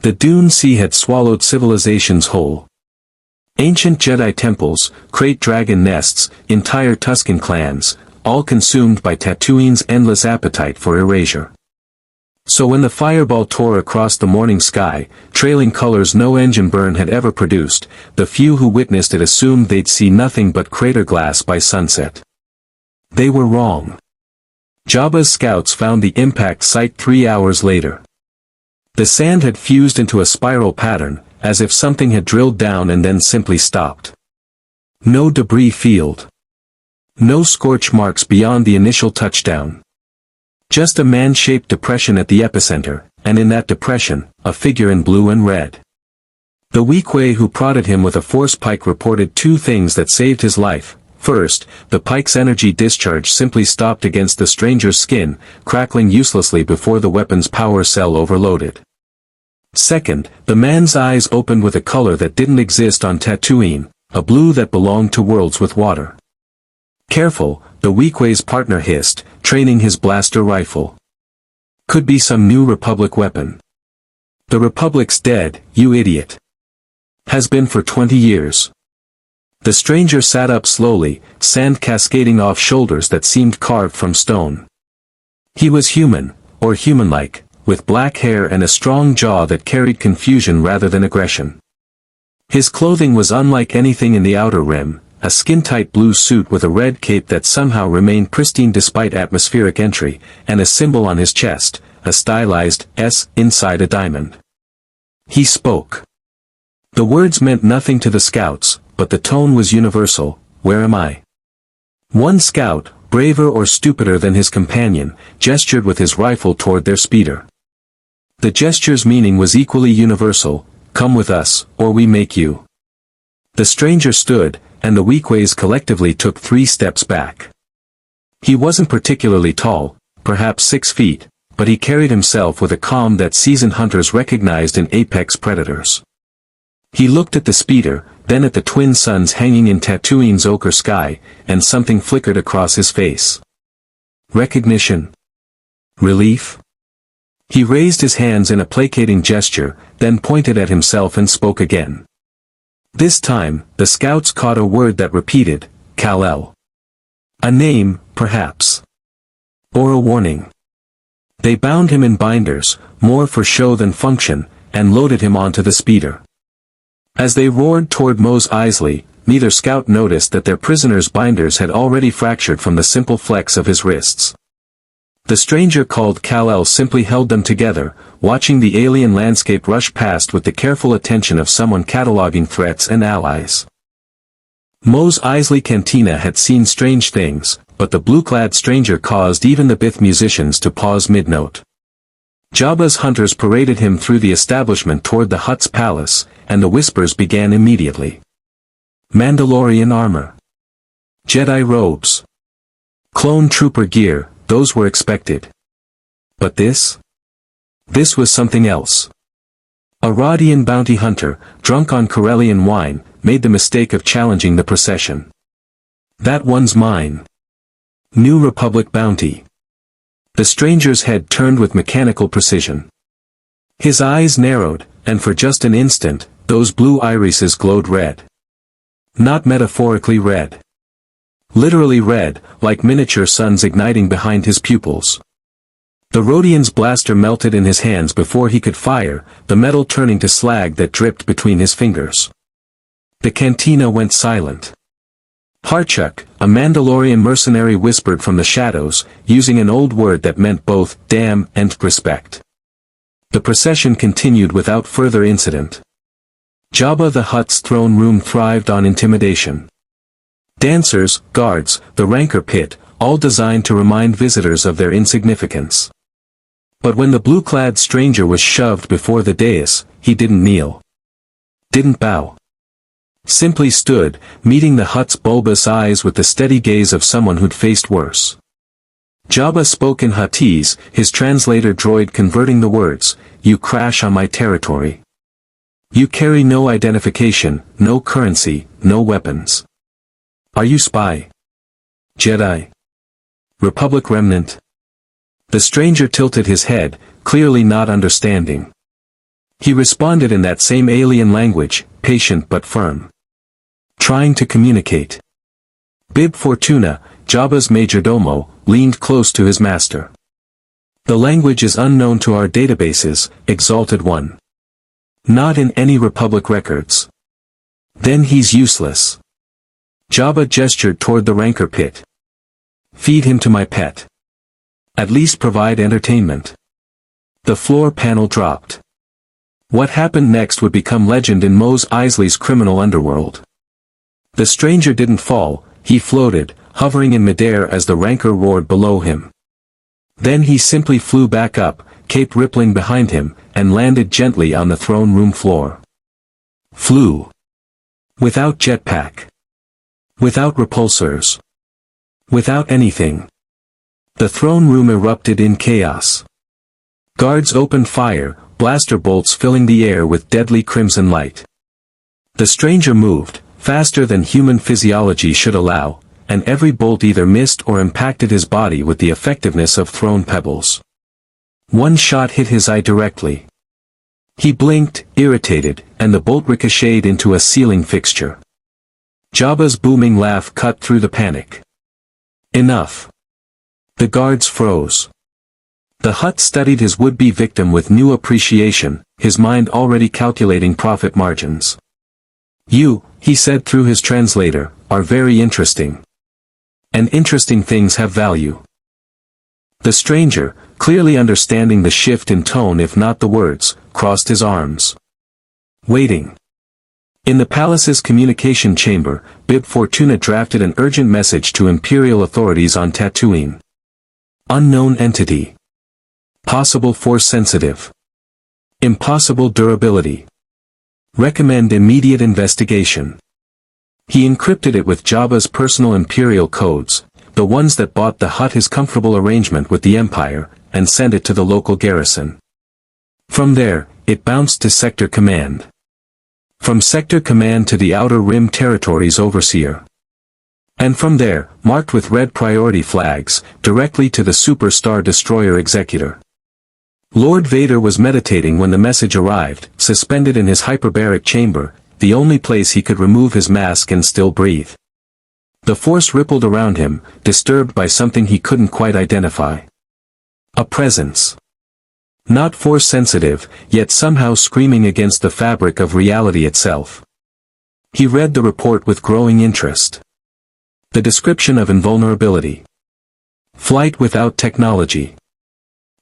The Dune Sea had swallowed civilizations whole. Ancient Jedi temples, krayt dragon nests, entire Tusken clans, all consumed by Tatooine's endless appetite for erasure. So when the fireball tore across the morning sky, trailing colors no engine burn had ever produced, the few who witnessed it assumed they'd see nothing but crater glass by sunset. They were wrong. Jabba's scouts found the impact site 3 hours later. The sand had fused into a spiral pattern, as if something had drilled down and then simply stopped. No debris field. No scorch marks beyond the initial touchdown. Just a man-shaped depression at the epicenter, and in that depression, a figure in blue and red. The Weequay who prodded him with a force pike reported 2 things that saved his life. First, the pike's energy discharge simply stopped against the stranger's skin, crackling uselessly before the weapon's power cell overloaded. Second, the man's eyes opened with a color that didn't exist on Tatooine, a blue that belonged to worlds with water. "Careful," the Weequay's partner hissed, training his blaster rifle. "Could be some new Republic weapon." "The Republic's dead, you idiot." "Has been for 20 years. The stranger sat up slowly, sand cascading off shoulders that seemed carved from stone. He was human, or human-like, with black hair and a strong jaw that carried confusion rather than aggression. His clothing was unlike anything in the Outer Rim, a skin-tight blue suit with a red cape that somehow remained pristine despite atmospheric entry, and a symbol on his chest, a stylized S inside a diamond. He spoke. The words meant nothing to the scouts, but the tone was universal. "Where am I?" One scout, braver or stupider than his companion, gestured with his rifle toward their speeder. The gesture's meaning was equally universal: "Come with us, or we make you." The stranger stood, and the Weequays collectively took 3 steps back. He wasn't particularly tall, perhaps 6 feet, but he carried himself with a calm that seasoned hunters recognized in apex predators. He looked at the speeder, then at the twin suns hanging in Tatooine's ochre sky, and something flickered across his face. Recognition? Relief? He raised his hands in a placating gesture, then pointed at himself and spoke again. This time, the scouts caught a word that repeated, Kal-El. A name, perhaps. Or a warning. They bound him in binders, more for show than function, and loaded him onto the speeder. As they roared toward Mos Eisley, neither scout noticed that their prisoner's binders had already fractured from the simple flex of his wrists. The stranger called Kal-El simply held them together, watching the alien landscape rush past with the careful attention of someone cataloging threats and allies. Mos Eisley Cantina had seen strange things, but the blue-clad stranger caused even the Bith musicians to pause mid-note. Jabba's hunters paraded him through the establishment toward the Hutt's palace, and the whispers began immediately. Mandalorian armor. Jedi robes. Clone trooper gear, those were expected. But this? This was something else. A Rodian bounty hunter, drunk on Corellian wine, made the mistake of challenging the procession. "That one's mine." New Republic bounty. The stranger's head turned with mechanical precision. His eyes narrowed, and for just an instant, those blue irises glowed red. Not metaphorically red. Literally red, like miniature suns igniting behind his pupils. The Rodian's blaster melted in his hands before he could fire, the metal turning to slag that dripped between his fingers. The cantina went silent. Harchuk, a Mandalorian mercenary, whispered from the shadows, using an old word that meant both damn and respect. The procession continued without further incident. Jabba the Hutt's throne room thrived on intimidation. Dancers, guards, the rancor pit, all designed to remind visitors of their insignificance. But when the blue-clad stranger was shoved before the dais, he didn't kneel. Didn't bow. Simply stood, meeting the Hutt's bulbous eyes with the steady gaze of someone who'd faced worse. Jabba spoke in Huttese, his translator droid converting the words, "You crash on my territory. You carry no identification, no currency, no weapons. Are you spy? Jedi? Republic remnant?" The stranger tilted his head, clearly not understanding. He responded in that same alien language, patient but firm. Trying to communicate. Bib Fortuna, Jabba's majordomo, leaned close to his master. The language is unknown to our databases, Exalted One. Not in any Republic records. Then he's useless. Jabba gestured toward the rancor pit. Feed him to my pet. At least provide entertainment. The floor panel dropped. What happened next would become legend in Mos Eisley's criminal underworld. The stranger didn't fall, he floated, hovering in midair as the rancor roared below him. Then he simply flew back up, cape rippling behind him, and landed gently on the throne room floor. Flew. Without jetpack. Without repulsors. Without anything. The throne room erupted in chaos. Guards opened fire, blaster bolts filling the air with deadly crimson light. The stranger moved, faster than human physiology should allow, and every bolt either missed or impacted his body with the effectiveness of thrown pebbles. One shot hit his eye directly. He blinked, irritated, and the bolt ricocheted into a ceiling fixture. Jabba's booming laugh cut through the panic. Enough. The guards froze. The Hutt studied his would-be victim with new appreciation, his mind already calculating profit margins. You, he said through his translator, are very interesting. And interesting things have value. The stranger, clearly understanding the shift in tone if not the words, crossed his arms. Waiting. In the palace's communication chamber, Bib Fortuna drafted an urgent message to Imperial authorities on Tatooine. Unknown entity. Possible force-sensitive. Impossible durability. Recommend immediate investigation. He encrypted it with Jabba's personal Imperial codes, the ones that bought the Hutt his comfortable arrangement with the Empire, and sent it to the local garrison. From there, it bounced to Sector Command. From Sector Command to the Outer Rim Territories Overseer. And from there, marked with red priority flags, directly to the Super Star Destroyer Executor. Lord Vader was meditating when the message arrived, suspended in his hyperbaric chamber, the only place he could remove his mask and still breathe. The force rippled around him, disturbed by something he couldn't quite identify. A presence. Not force-sensitive, yet somehow screaming against the fabric of reality itself. He read the report with growing interest. The description of invulnerability. Flight without technology.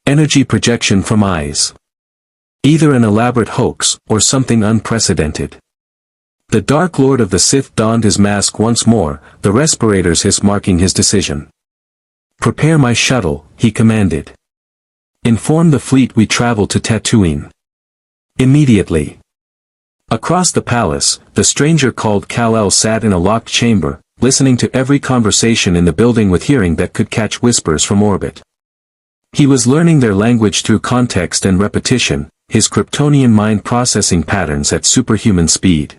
Energy projection from eyes. Either an elaborate hoax, or something unprecedented. The Dark Lord of the Sith donned his mask once more, the respirators hiss marking his decision. Prepare my shuttle, he commanded. Inform the fleet we travel to Tatooine. Immediately. Across the palace, the stranger called Kal-El sat in a locked chamber, listening to every conversation in the building with hearing that could catch whispers from orbit. He was learning their language through context and repetition, his Kryptonian mind processing patterns at superhuman speed.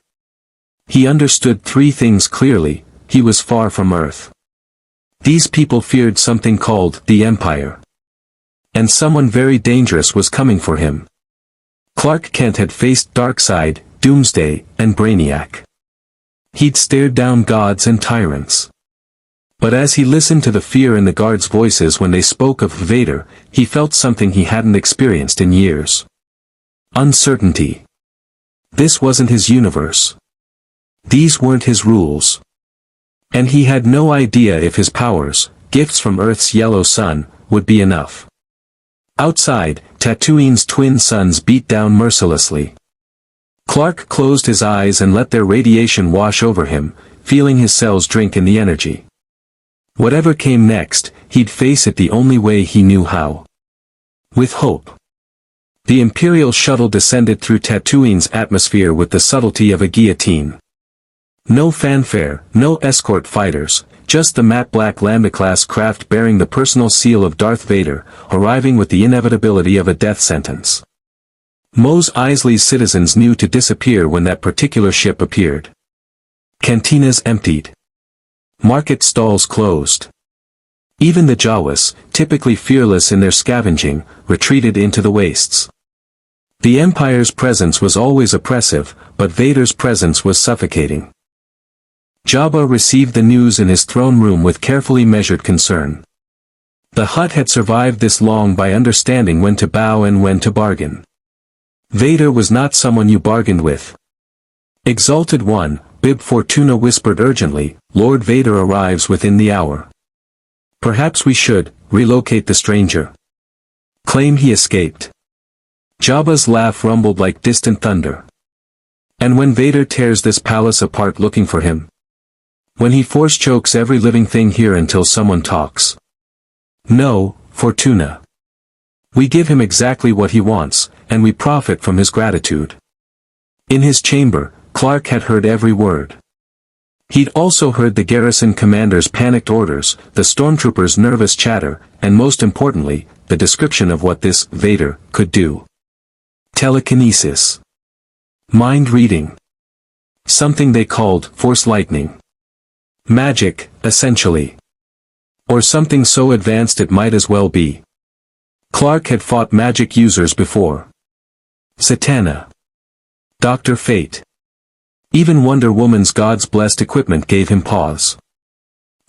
He understood three things clearly: he was far from Earth. These people feared something called the Empire. And someone very dangerous was coming for him. Clark Kent had faced Darkseid, Doomsday, and Brainiac. He'd stared down gods and tyrants. But as he listened to the fear in the guards' voices when they spoke of Vader, he felt something he hadn't experienced in years. Uncertainty. This wasn't his universe. These weren't his rules. And he had no idea if his powers, gifts from Earth's yellow sun, would be enough. Outside, Tatooine's twin suns beat down mercilessly. Clark closed his eyes and let their radiation wash over him, feeling his cells drink in the energy. Whatever came next, he'd face it the only way he knew how. With hope. The Imperial shuttle descended through Tatooine's atmosphere with the subtlety of a guillotine. No fanfare, no escort fighters, just the matte black Lambda-class craft bearing the personal seal of Darth Vader, arriving with the inevitability of a death sentence. Mos Eisley's citizens knew to disappear when that particular ship appeared. Cantinas emptied. Market stalls closed. Even the Jawas, typically fearless in their scavenging, retreated into the wastes. The Empire's presence was always oppressive, but Vader's presence was suffocating. Jabba received the news in his throne room with carefully measured concern. The Hutt had survived this long by understanding when to bow and when to bargain. Vader was not someone you bargained with. Exalted One, Bib Fortuna whispered urgently, Lord Vader arrives within the hour. Perhaps we should relocate the stranger. Claim he escaped. Jabba's laugh rumbled like distant thunder. And when Vader tears this palace apart looking for him? When he force chokes every living thing here until someone talks? No, Fortuna. We give him exactly what he wants, and we profit from his gratitude. In his chamber, Clark had heard every word. He'd also heard the garrison commander's panicked orders, the stormtroopers' nervous chatter, and most importantly, the description of what this Vader could do. Telekinesis. Mind reading. Something they called Force Lightning. Magic, essentially. Or something so advanced it might as well be. Clark had fought magic users before. Satana. Dr. Fate. Even Wonder Woman's God's blessed equipment gave him pause.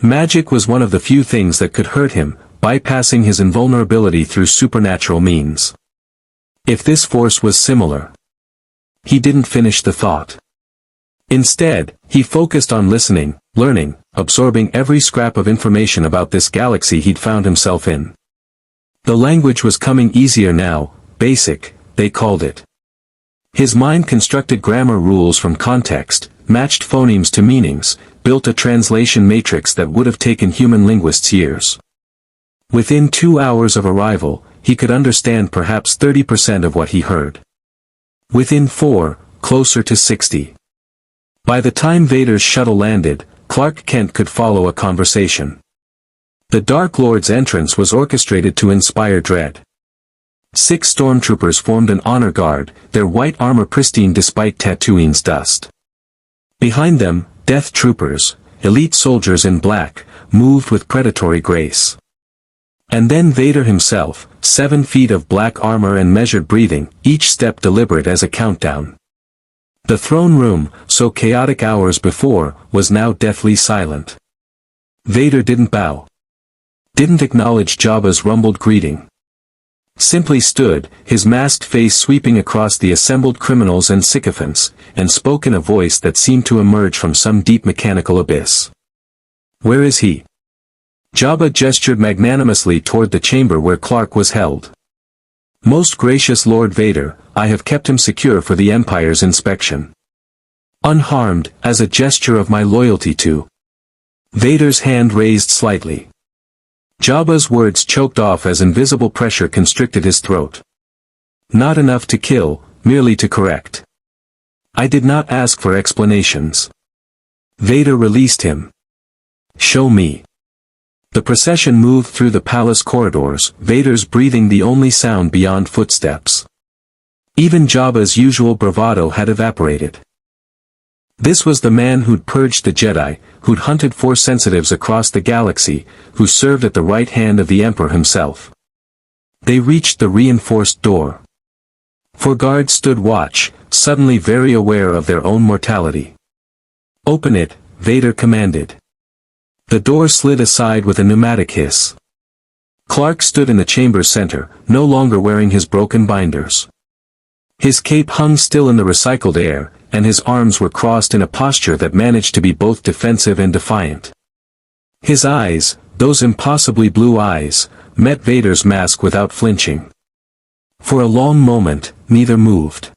Magic was one of the few things that could hurt him, bypassing his invulnerability through supernatural means. If this force was similar. He didn't finish the thought. Instead, he focused on listening, learning, absorbing every scrap of information about this galaxy he'd found himself in. The language was coming easier now, basic, they called it. His mind constructed grammar rules from context, matched phonemes to meanings, built a translation matrix that would have taken human linguists years. Within 2 hours of arrival, he could understand perhaps 30% of what he heard. Within 4, closer to 60. By the time Vader's shuttle landed, Clark Kent could follow a conversation. The Dark Lord's entrance was orchestrated to inspire dread. 6 stormtroopers formed an honor guard, their white armor pristine despite Tatooine's dust. Behind them, Death Troopers, elite soldiers in black, moved with predatory grace. And then Vader himself, 7 feet of black armor and measured breathing, each step deliberate as a countdown. The throne room, so chaotic hours before, was now deathly silent. Vader didn't bow. Didn't acknowledge Jabba's rumbled greeting. Simply stood, his masked face sweeping across the assembled criminals and sycophants, and spoke in a voice that seemed to emerge from some deep mechanical abyss. Where is he? Jabba gestured magnanimously toward the chamber where Clark was held. Most gracious Lord Vader, I have kept him secure for the Empire's inspection. Unharmed, as a gesture of my loyalty to. Vader's hand raised slightly. Jabba's words choked off as invisible pressure constricted his throat. Not enough to kill, merely to correct. I did not ask for explanations. Vader released him. Show me. The procession moved through the palace corridors, Vader's breathing the only sound beyond footsteps. Even Jabba's usual bravado had evaporated. This was the man who'd purged the Jedi, who'd hunted Force sensitives across the galaxy, who served at the right hand of the Emperor himself. They reached the reinforced door. 4 guards stood watch, suddenly very aware of their own mortality. Open it, Vader commanded. The door slid aside with a pneumatic hiss. Clark stood in the chamber's center, no longer wearing his broken binders. His cape hung still in the recycled air, and his arms were crossed in a posture that managed to be both defensive and defiant. His eyes, those impossibly blue eyes, met Vader's mask without flinching. For a long moment, neither moved.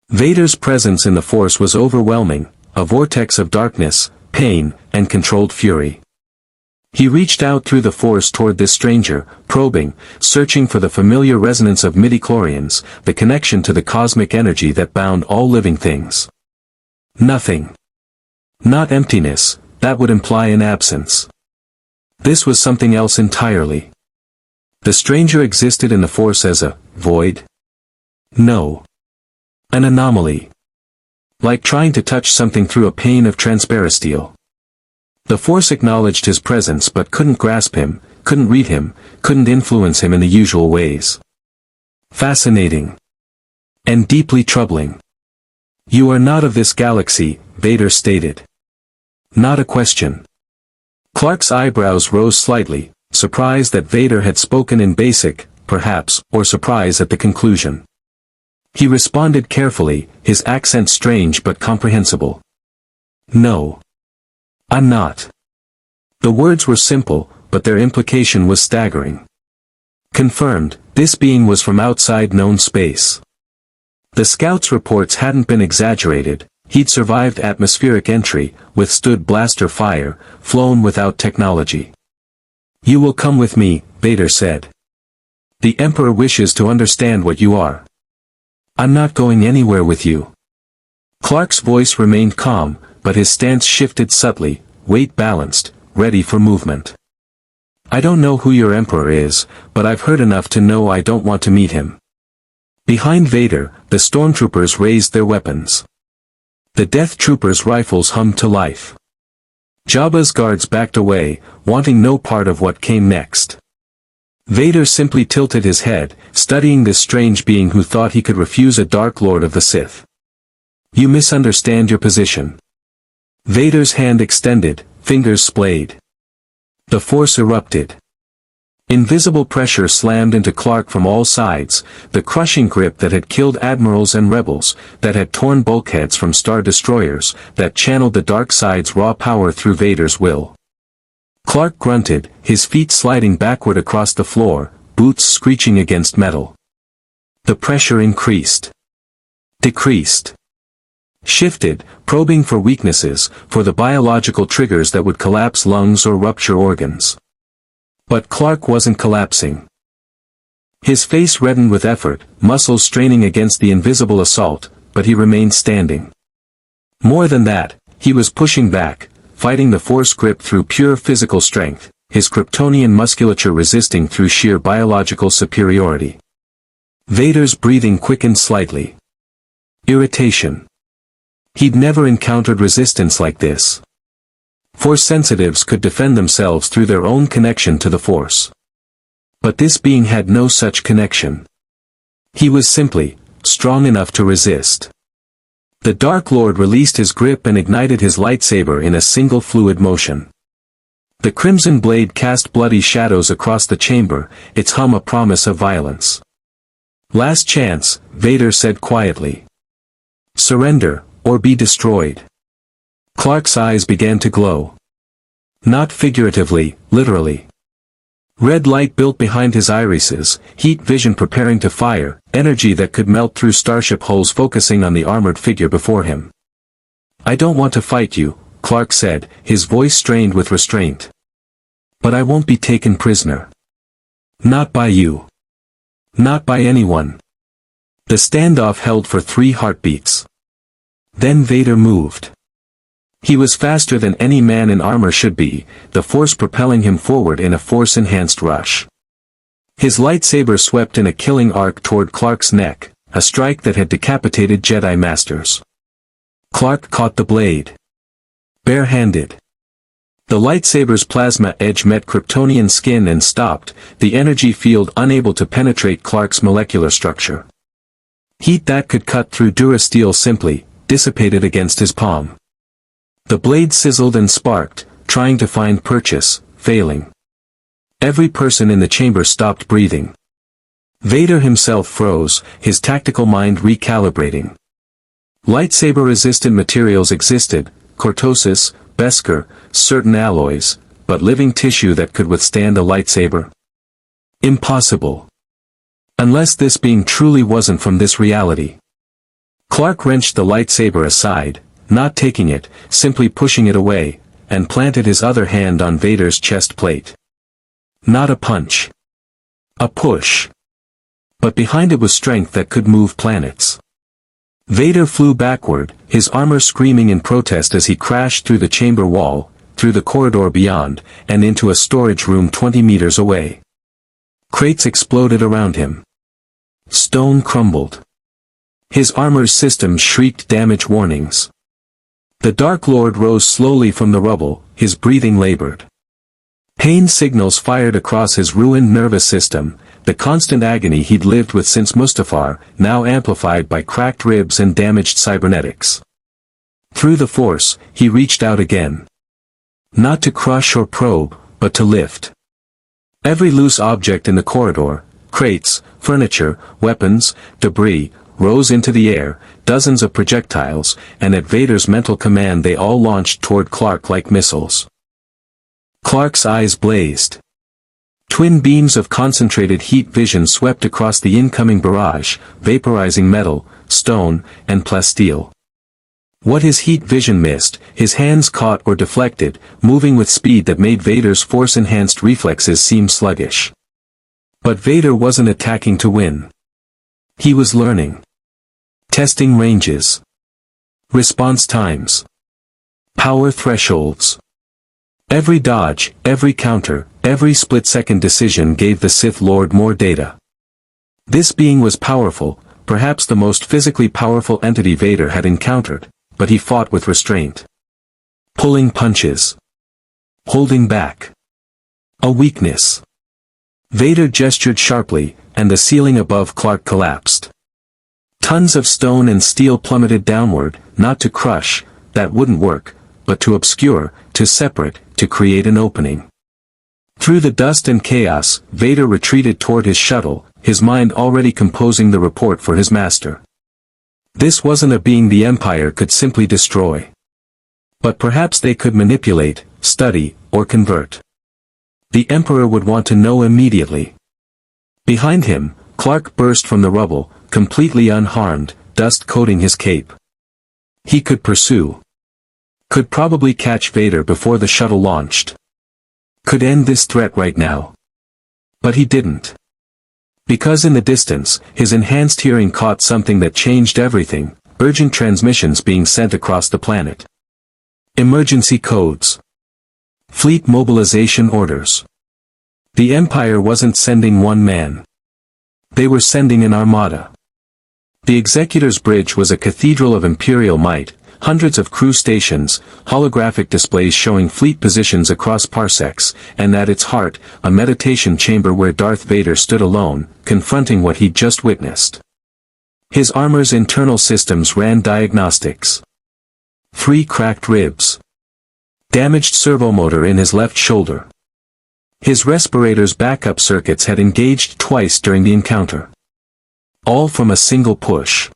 Vader's presence in the Force was overwhelming, a vortex of darkness, pain, and controlled fury. He reached out through the Force toward this stranger, probing, searching for the familiar resonance of midichlorians, the connection to the cosmic energy that bound all living things. Nothing. Not emptiness, that would imply an absence. This was something else entirely. The stranger existed in the Force as a void? No. An anomaly. Like trying to touch something through a pane of transparisteel. The Force acknowledged his presence but couldn't grasp him, couldn't read him, couldn't influence him in the usual ways. Fascinating. And deeply troubling. You are not of this galaxy, Vader stated. Not a question. Clark's eyebrows rose slightly, surprised that Vader had spoken in basic, perhaps, or surprise at the conclusion. He responded carefully, his accent strange but comprehensible. No. I'm not. The words were simple, but their implication was staggering. Confirmed, this being was from outside known space. The scouts' reports hadn't been exaggerated. He'd survived atmospheric entry, withstood blaster fire, flown without technology. You will come with me, Vader said. The Emperor wishes to understand what you are. I'm not going anywhere with you. Clark's voice remained calm, but his stance shifted subtly, weight balanced, ready for movement. I don't know who your Emperor is, but I've heard enough to know I don't want to meet him. Behind Vader, the stormtroopers raised their weapons. The Death Troopers' rifles hummed to life. Jabba's guards backed away, wanting no part of what came next. Vader simply tilted his head, studying this strange being who thought he could refuse a Dark Lord of the Sith. You misunderstand your position. Vader's hand extended, fingers splayed. The Force erupted. Invisible pressure slammed into Clark from all sides, the crushing grip that had killed admirals and rebels, that had torn bulkheads from star destroyers, that channeled the dark side's raw power through Vader's will. Clark grunted, his feet sliding backward across the floor, boots screeching against metal. The pressure increased. Decreased. Shifted, probing for weaknesses, for the biological triggers that would collapse lungs or rupture organs. But Clark wasn't collapsing. His face reddened with effort, muscles straining against the invisible assault, but he remained standing. More than that, he was pushing back, fighting the Force grip through pure physical strength, his Kryptonian musculature resisting through sheer biological superiority. Vader's breathing quickened slightly. Irritation. He'd never encountered resistance like this. Force sensitives could defend themselves through their own connection to the Force. But this being had no such connection. He was simply strong enough to resist. The Dark Lord released his grip and ignited his lightsaber in a single fluid motion. The crimson blade cast bloody shadows across the chamber, its hum a promise of violence. Last chance, Vader said quietly. Surrender, or be destroyed. Clark's eyes began to glow. Not figuratively, literally. Red light built behind his irises, heat vision preparing to fire, energy that could melt through starship hulls focusing on the armored figure before him. I don't want to fight you, Clark said, his voice strained with restraint. But I won't be taken prisoner. Not by you. Not by anyone. The standoff held for 3 heartbeats. Then Vader moved. He was faster than any man in armor should be, the Force propelling him forward in a Force-enhanced rush. His lightsaber swept in a killing arc toward Clark's neck, a strike that had decapitated Jedi Masters. Clark caught the blade. Bare-handed. The lightsaber's plasma edge met Kryptonian skin and stopped, the energy field unable to penetrate Clark's molecular structure. Heat that could cut through durasteel simply dissipated against his palm. The blade sizzled and sparked, trying to find purchase, failing. Every person in the chamber stopped breathing. Vader himself froze, his tactical mind recalibrating. Lightsaber-resistant materials existed, cortosis, Beskar, certain alloys, but living tissue that could withstand a lightsaber? Impossible. Unless this being truly wasn't from this reality. Clark wrenched the lightsaber aside, not taking it, simply pushing it away, and planted his other hand on Vader's chest plate. Not a punch. A push. But behind it was strength that could move planets. Vader flew backward, his armor screaming in protest as he crashed through the chamber wall, through the corridor beyond, and into a storage room 20 meters away. Crates exploded around him. Stone crumbled. His armor's systems shrieked damage warnings. The Dark Lord rose slowly from the rubble, his breathing labored. Pain signals fired across his ruined nervous system, the constant agony he'd lived with since Mustafar, now amplified by cracked ribs and damaged cybernetics. Through the Force, he reached out again. Not to crush or probe, but to lift. Every loose object in the corridor, crates, furniture, weapons, debris, rose into the air, dozens of projectiles, and at Vader's mental command they all launched toward Clark like missiles. Clark's eyes blazed. Twin beams of concentrated heat vision swept across the incoming barrage, vaporizing metal, stone, and plasteel. What his heat vision missed, his hands caught or deflected, moving with speed that made Vader's force-enhanced reflexes seem sluggish. But Vader wasn't attacking to win. He was learning. Testing ranges. Response times. Power thresholds. Every dodge, every counter, every split-second decision gave the Sith Lord more data. This being was powerful, perhaps the most physically powerful entity Vader had encountered, but he fought with restraint. Pulling punches. Holding back. A weakness. Vader gestured sharply, and the ceiling above Clark collapsed. Tons of stone and steel plummeted downward, not to crush, that wouldn't work, but to obscure, to separate, to create an opening. Through the dust and chaos, Vader retreated toward his shuttle, his mind already composing the report for his master. This wasn't a being the Empire could simply destroy. But perhaps they could manipulate, study, or convert. The Emperor would want to know immediately. Behind him, Clark burst from the rubble, completely unharmed, dust coating his cape. He could pursue. Could probably catch Vader before the shuttle launched. Could end this threat right now. But he didn't. Because in the distance, his enhanced hearing caught something that changed everything, urgent transmissions being sent across the planet. Emergency codes. Fleet mobilization orders. The Empire wasn't sending one man. They were sending an armada. The Executor's Bridge was a cathedral of imperial might, hundreds of crew stations, holographic displays showing fleet positions across parsecs, and at its heart, a meditation chamber where Darth Vader stood alone, confronting what he'd just witnessed. His armor's internal systems ran diagnostics. 3 cracked ribs. Damaged servomotor in his left shoulder. His respirator's backup circuits had engaged twice during the encounter. All from a single push.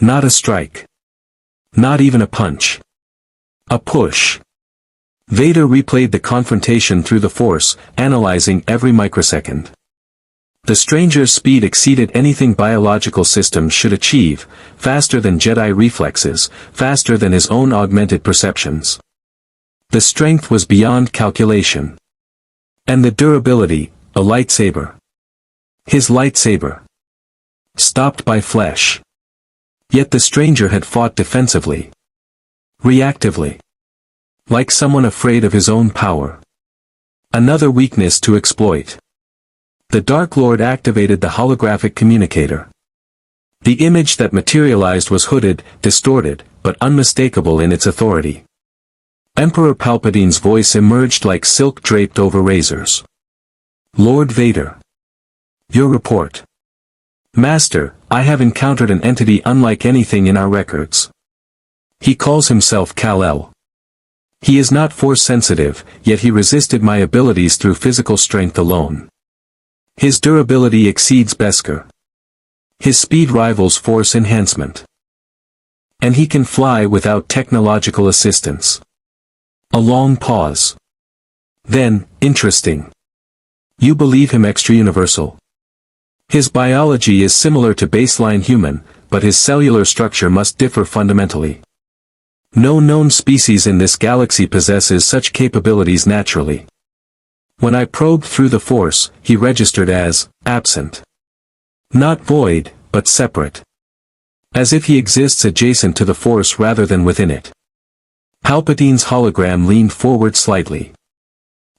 Not a strike. Not even a punch. A push. Vader replayed the confrontation through the Force, analyzing every microsecond. The stranger's speed exceeded anything biological systems should achieve, faster than Jedi reflexes, faster than his own augmented perceptions. The strength was beyond calculation. And the durability, a lightsaber. His lightsaber. Stopped by flesh. Yet the stranger had fought defensively. Reactively. Like someone afraid of his own power. Another weakness to exploit. The Dark Lord activated the holographic communicator. The image that materialized was hooded, distorted, but unmistakable in its authority. Emperor Palpatine's voice emerged like silk draped over razors. Lord Vader. Your report. Master, I have encountered an entity unlike anything in our records. He calls himself Kal-El. He is not force-sensitive, yet he resisted my abilities through physical strength alone. His durability exceeds Beskar. His speed rivals force enhancement. And he can fly without technological assistance. A long pause. Then, interesting. You believe him extra-universal. His biology is similar to baseline human, but his cellular structure must differ fundamentally. No known species in this galaxy possesses such capabilities naturally. When I probed through the Force, he registered as absent. Not void, but separate. As if he exists adjacent to the Force rather than within it. Palpatine's hologram leaned forward slightly.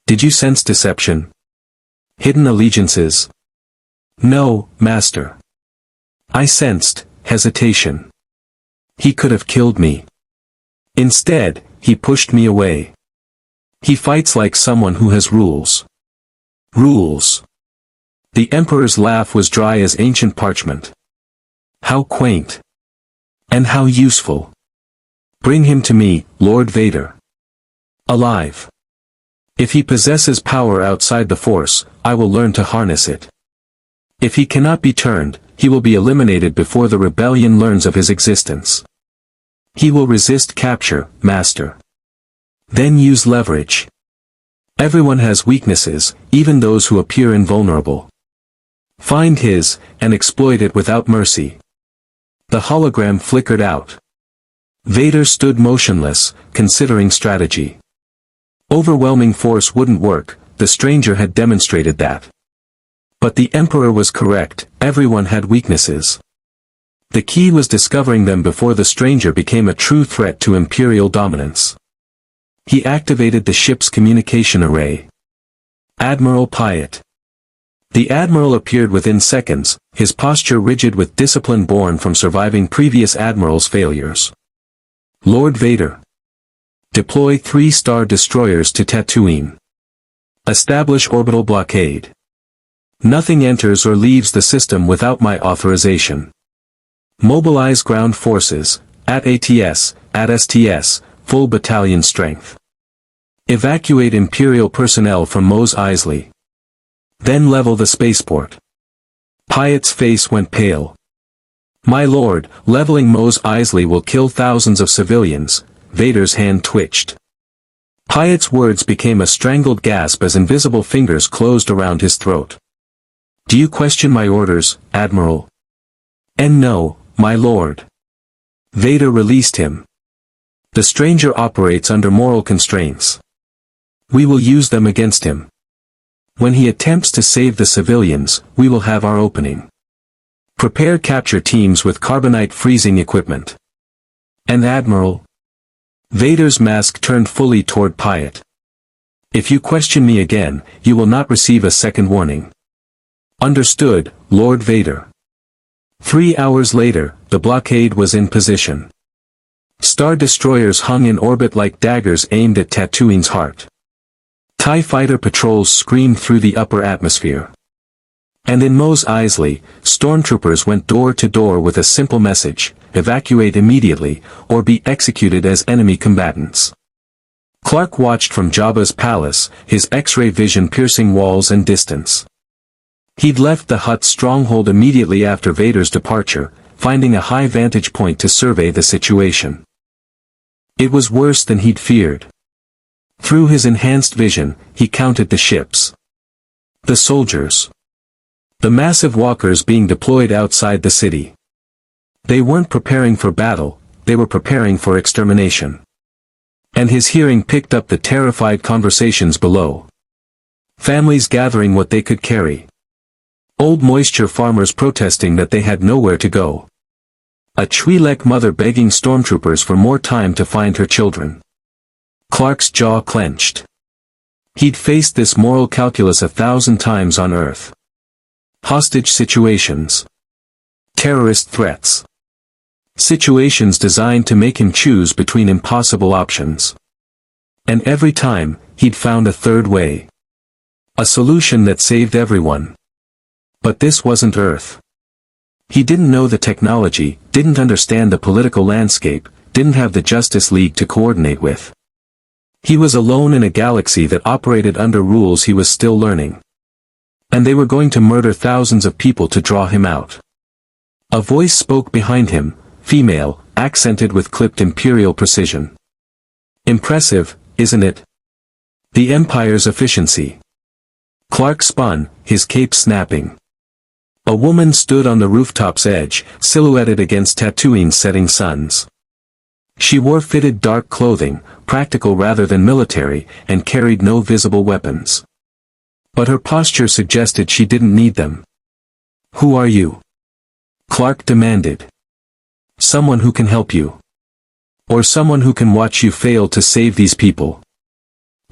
Did you sense deception? Hidden allegiances? No, Master. I sensed hesitation. He could have killed me. Instead, he pushed me away. He fights like someone who has rules. Rules. The Emperor's laugh was dry as ancient parchment. How quaint. And how useful. Bring him to me, Lord Vader. Alive. If he possesses power outside the Force, I will learn to harness it. If he cannot be turned, he will be eliminated before the rebellion learns of his existence. He will resist capture, Master. Then use leverage. Everyone has weaknesses, even those who appear invulnerable. Find his, and exploit it without mercy. The hologram flickered out. Vader stood motionless, considering strategy. Overwhelming force wouldn't work, the stranger had demonstrated that. But the Emperor was correct, everyone had weaknesses. The key was discovering them before the stranger became a true threat to Imperial dominance. He activated the ship's communication array. Admiral Piet. The Admiral appeared within seconds, his posture rigid with discipline born from surviving previous Admirals' failures. Lord Vader. Deploy 3-star destroyers to Tatooine. Establish orbital blockade. Nothing enters or leaves the system without my authorization. Mobilize ground forces, at STS, full battalion strength. Evacuate Imperial personnel from Mos Eisley. Then level the spaceport. Piet's face went pale. My lord, leveling Mos Eisley will kill thousands of civilians. Vader's hand twitched. Piet's words became a strangled gasp as invisible fingers closed around his throat. Do you question my orders, Admiral? And no, my lord. Vader released him. The stranger operates under moral constraints. We will use them against him. When he attempts to save the civilians, we will have our opening. Prepare capture teams with carbonite freezing equipment. And Admiral? Vader's mask turned fully toward Piet. If you question me again, you will not receive a second warning. Understood, Lord Vader. 3 hours later, the blockade was in position. Star destroyers hung in orbit like daggers aimed at Tatooine's heart. TIE fighter patrols screamed through the upper atmosphere. And in Mos Eisley, stormtroopers went door to door with a simple message: evacuate immediately, or be executed as enemy combatants. Clark watched from Jabba's palace, his X-ray vision piercing walls and distance. He'd left the Hutt stronghold immediately after Vader's departure, finding a high vantage point to survey the situation. It was worse than he'd feared. Through his enhanced vision, he counted the ships. The soldiers. The massive walkers being deployed outside the city. They weren't preparing for battle, they were preparing for extermination. And his hearing picked up the terrified conversations below. Families gathering what they could carry. Old moisture farmers protesting that they had nowhere to go. A Twi'lek mother begging stormtroopers for more time to find her children. Clark's jaw clenched. He'd faced this moral calculus 1,000 times on Earth. Hostage situations. Terrorist threats. Situations designed to make him choose between impossible options. And every time, he'd found a third way. A solution that saved everyone. But this wasn't Earth. He didn't know the technology, didn't understand the political landscape, didn't have the Justice League to coordinate with. He was alone in a galaxy that operated under rules he was still learning. And they were going to murder thousands of people to draw him out. A voice spoke behind him, female, accented with clipped imperial precision. Impressive, isn't it? The Empire's efficiency. Clark spun, his cape snapping. A woman stood on the rooftop's edge, silhouetted against Tatooine's setting suns. She wore fitted dark clothing, practical rather than military, and carried no visible weapons. But her posture suggested she didn't need them. Who are you? Clark demanded. Someone who can help you. Or someone who can watch you fail to save these people.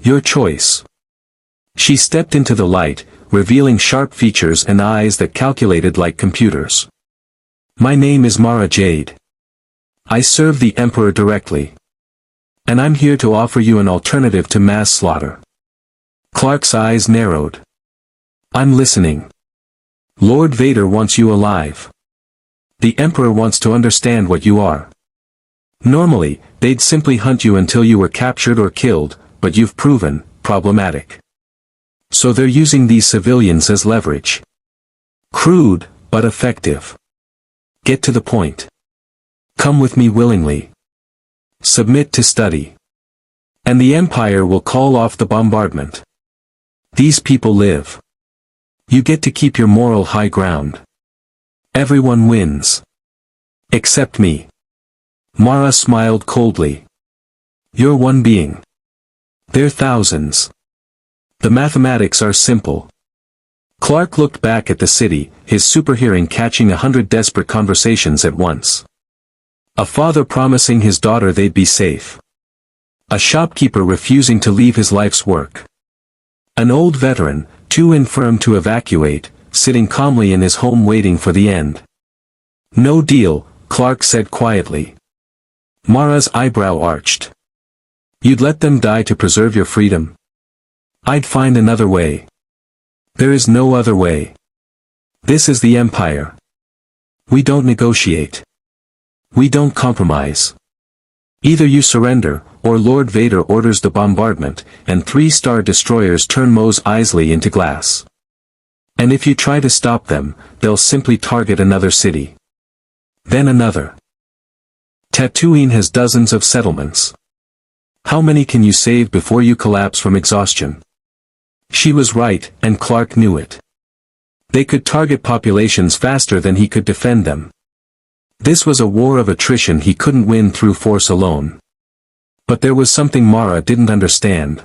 Your choice. She stepped into the light, revealing sharp features and eyes that calculated like computers. My name is Mara Jade. I serve the Emperor directly. And I'm here to offer you an alternative to mass slaughter. Clark's eyes narrowed. I'm listening. Lord Vader wants you alive. The Emperor wants to understand what you are. Normally, they'd simply hunt you until you were captured or killed, but you've proven problematic. So they're using these civilians as leverage. Crude, but effective. Get to the point. Come with me willingly. Submit to study. And the Empire will call off the bombardment. These people live. You get to keep your moral high ground. Everyone wins. Except me. Mara smiled coldly. You're one being. They're thousands. The mathematics are simple. Clark looked back at the city, his superhearing catching 100 desperate conversations at once. A father promising his daughter they'd be safe. A shopkeeper refusing to leave his life's work. An old veteran, too infirm to evacuate, sitting calmly in his home waiting for the end. No deal, Clark said quietly. Mara's eyebrow arched. You'd let them die to preserve your freedom? I'd find another way. There is no other way. This is the Empire. We don't negotiate. We don't compromise. Either you surrender, or Lord Vader orders the bombardment, and 3-star destroyers turn Mos Eisley into glass. And if you try to stop them, they'll simply target another city. Then another. Tatooine has dozens of settlements. How many can you save before you collapse from exhaustion? She was right, and Clark knew it. They could target populations faster than he could defend them. This was a war of attrition he couldn't win through force alone. But there was something Mara didn't understand.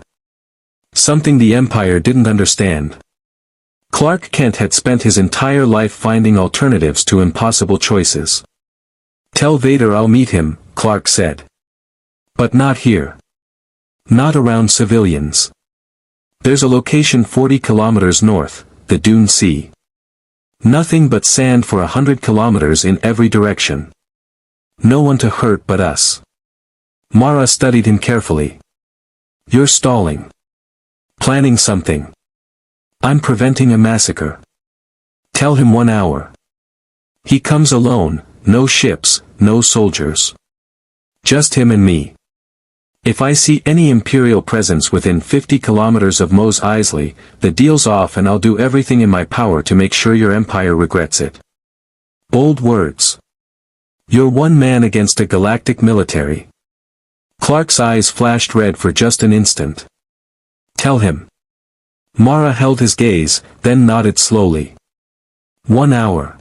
Something the Empire didn't understand. Clark Kent had spent his entire life finding alternatives to impossible choices. Tell Vader I'll meet him, Clark said. But not here. Not around civilians. There's a location 40 kilometers north, the Dune Sea. Nothing but sand for 100 kilometers in every direction. No one to hurt but us. Mara studied him carefully. You're stalling. Planning something. I'm preventing a massacre. Tell him 1 hour. He comes alone, no ships, no soldiers. Just him and me. If I see any Imperial presence within 50 kilometers of Mos Eisley, the deal's off and I'll do everything in my power to make sure your Empire regrets it. Bold words. You're one man against a galactic military. Clark's eyes flashed red for just an instant. Tell him. Mara held his gaze, then nodded slowly. 1 hour.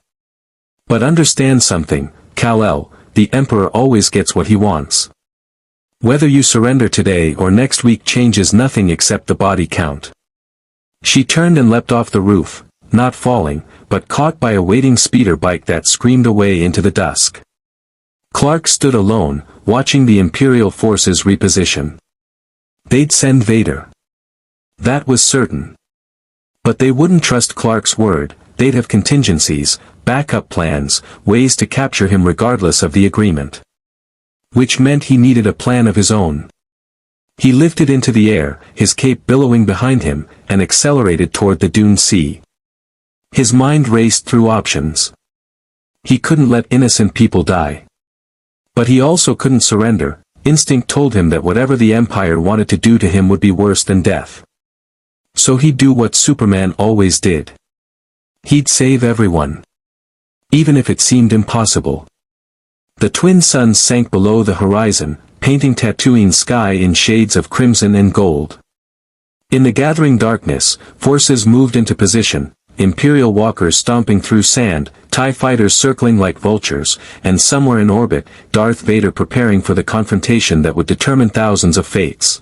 But understand something, Kal-El, the Emperor always gets what he wants. Whether you surrender today or next week changes nothing except the body count. She turned and leapt off the roof, not falling, but caught by a waiting speeder bike that screamed away into the dusk. Clark stood alone, watching the Imperial forces reposition. They'd send Vader. That was certain. But they wouldn't trust Clark's word, they'd have contingencies, backup plans, ways to capture him regardless of the agreement. Which meant he needed a plan of his own. He lifted into the air, his cape billowing behind him, and accelerated toward the Dune Sea. His mind raced through options. He couldn't let innocent people die. But he also couldn't surrender. Instinct told him that whatever the Empire wanted to do to him would be worse than death. So he'd do what Superman always did. He'd save everyone. Even if it seemed impossible. The twin suns sank below the horizon, painting Tatooine's sky in shades of crimson and gold. In the gathering darkness, forces moved into position, Imperial walkers stomping through sand, TIE fighters circling like vultures, and somewhere in orbit, Darth Vader preparing for the confrontation that would determine thousands of fates.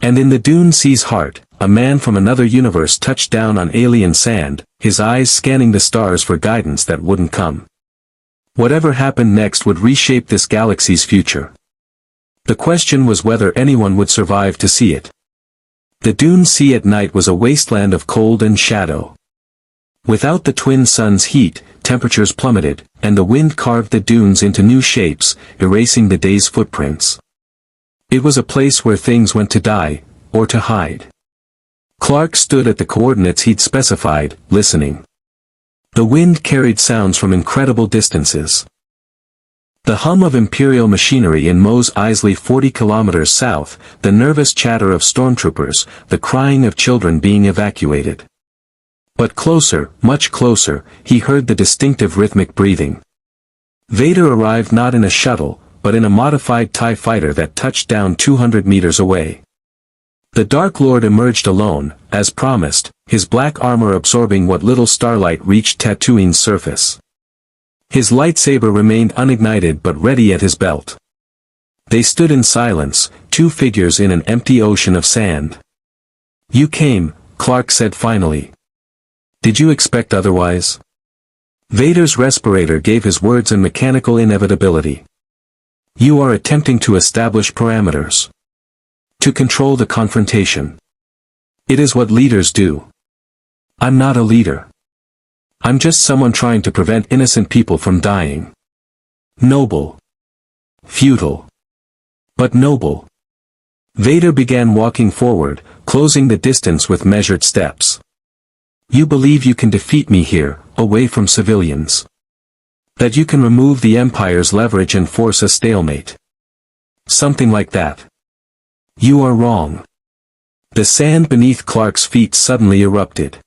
And in the Dune Sea's heart, a man from another universe touched down on alien sand, his eyes scanning the stars for guidance that wouldn't come. Whatever happened next would reshape this galaxy's future. The question was whether anyone would survive to see it. The Dune Sea at night was a wasteland of cold and shadow. Without the twin suns' heat, temperatures plummeted, and the wind carved the dunes into new shapes, erasing the day's footprints. It was a place where things went to die, or to hide. Clark stood at the coordinates he'd specified, listening. The wind carried sounds from incredible distances. The hum of Imperial machinery in Mos Eisley 40 kilometers south, the nervous chatter of stormtroopers, the crying of children being evacuated. But closer, much closer, he heard the distinctive rhythmic breathing. Vader arrived not in a shuttle, but in a modified TIE fighter that touched down 200 meters away. The Dark Lord emerged alone, as promised, his black armor absorbing what little starlight reached Tatooine's surface. His lightsaber remained unignited but ready at his belt. They stood in silence, two figures in an empty ocean of sand. "You came," Clark said finally. "Did you expect otherwise?" Vader's respirator gave his words a mechanical inevitability. "You are attempting to establish parameters. To control the confrontation. It is what leaders do. I'm not a leader. I'm just someone trying to prevent innocent people from dying. Noble. Futile. But noble." Vader began walking forward, closing the distance with measured steps. "You believe you can defeat me here, away from civilians. That you can remove the Empire's leverage and force a stalemate. Something like that. You are wrong." The sand beneath Clark's feet suddenly erupted.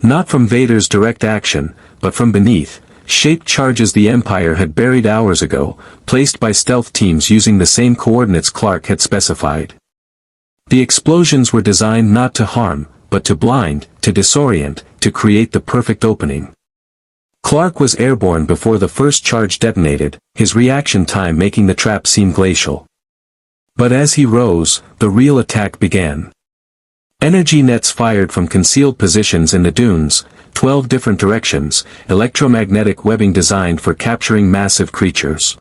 Not from Vader's direct action, but from beneath, shaped charges the Empire had buried hours ago, placed by stealth teams using the same coordinates Clark had specified. The explosions were designed not to harm, but to blind, to disorient, to create the perfect opening. Clark was airborne before the first charge detonated, his reaction time making the trap seem glacial. But as he rose, the real attack began. Energy nets fired from concealed positions in the dunes, 12 different directions, electromagnetic webbing designed for capturing massive creatures.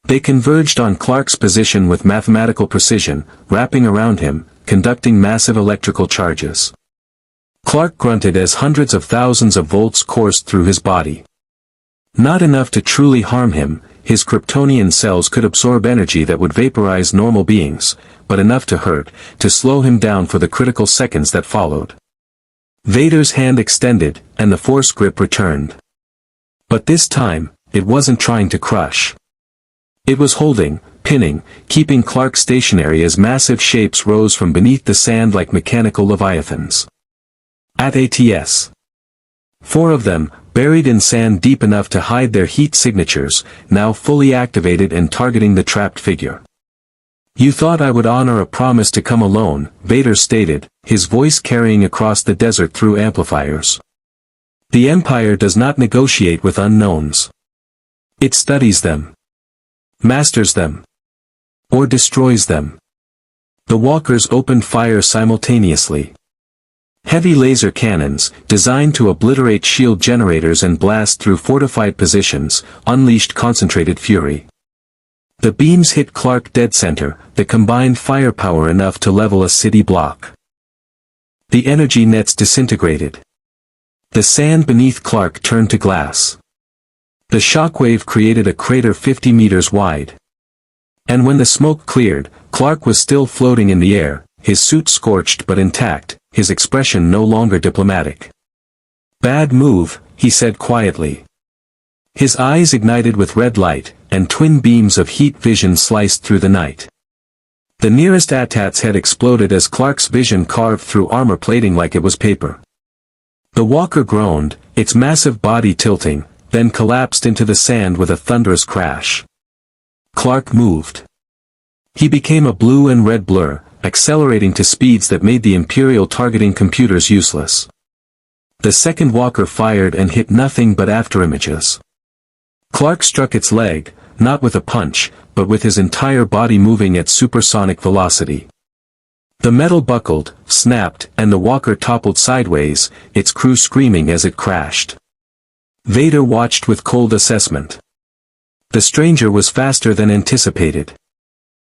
They converged on Clark's position with mathematical precision, wrapping around him, conducting massive electrical charges. Clark grunted as hundreds of thousands of volts coursed through his body. Not enough to truly harm him, his Kryptonian cells could absorb energy that would vaporize normal beings, but enough to hurt, to slow him down for the critical seconds that followed. Vader's hand extended, and the force grip returned. But this time, it wasn't trying to crush. It was holding, pinning, keeping Clark stationary as massive shapes rose from beneath the sand like mechanical leviathans. ATS. 4 of them, buried in sand deep enough to hide their heat signatures, now fully activated and targeting the trapped figure. "You thought I would honor a promise to come alone," Vader stated, his voice carrying across the desert through amplifiers. "The Empire does not negotiate with unknowns. It studies them. Masters them. Or destroys them." The walkers opened fire simultaneously. Heavy laser cannons, designed to obliterate shield generators and blast through fortified positions, unleashed concentrated fury. The beams hit Clark dead center, the combined firepower enough to level a city block. The energy nets disintegrated. The sand beneath Clark turned to glass. The shockwave created a crater 50 meters wide. And when the smoke cleared, Clark was still floating in the air, his suit scorched but intact, his expression no longer diplomatic. "Bad move," he said quietly. His eyes ignited with red light, and twin beams of heat vision sliced through the night. The nearest ATAT's head exploded as Clark's vision carved through armor plating like it was paper. The walker groaned, its massive body tilting, then collapsed into the sand with a thunderous crash. Clark moved. He became a blue and red blur, accelerating to speeds that made the Imperial targeting computers useless. The second walker fired and hit nothing but afterimages. Clark struck its leg, not with a punch, but with his entire body moving at supersonic velocity. The metal buckled, snapped, and the walker toppled sideways, its crew screaming as it crashed. Vader watched with cold assessment. The stranger was faster than anticipated.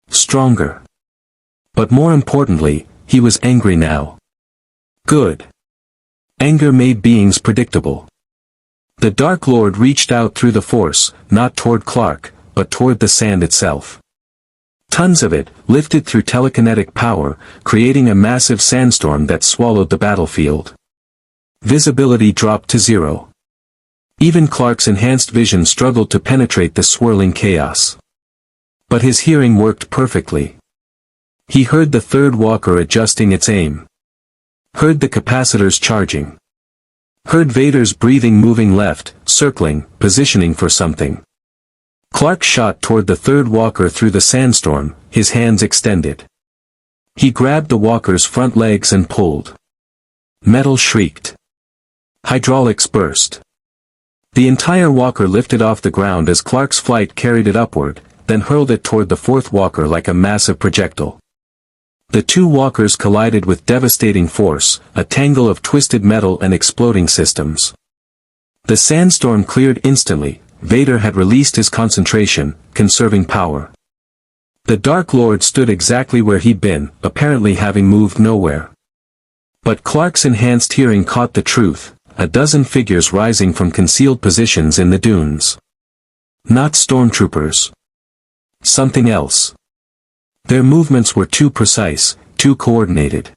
Stronger. But more importantly, he was angry now. Good. Anger made beings predictable. The Dark Lord reached out through the Force, not toward Clark, but toward the sand itself. Tons of it, lifted through telekinetic power, creating a massive sandstorm that swallowed the battlefield. Visibility dropped to 0. Even Clark's enhanced vision struggled to penetrate the swirling chaos. But his hearing worked perfectly. He heard the third walker adjusting its aim. Heard the capacitors charging. Heard Vader's breathing moving left, circling, positioning for something. Clark shot toward the third walker through the sandstorm, his hands extended. He grabbed the walker's front legs and pulled. Metal shrieked. Hydraulics burst. The entire walker lifted off the ground as Clark's flight carried it upward, then hurled it toward the fourth walker like a massive projectile. The two walkers collided with devastating force, a tangle of twisted metal and exploding systems. The sandstorm cleared instantly. Vader had released his concentration, conserving power. The Dark Lord stood exactly where he'd been, apparently having moved nowhere. But Clark's enhanced hearing caught the truth, a dozen figures rising from concealed positions in the dunes. Not stormtroopers. Something else. Their movements were too precise, too coordinated.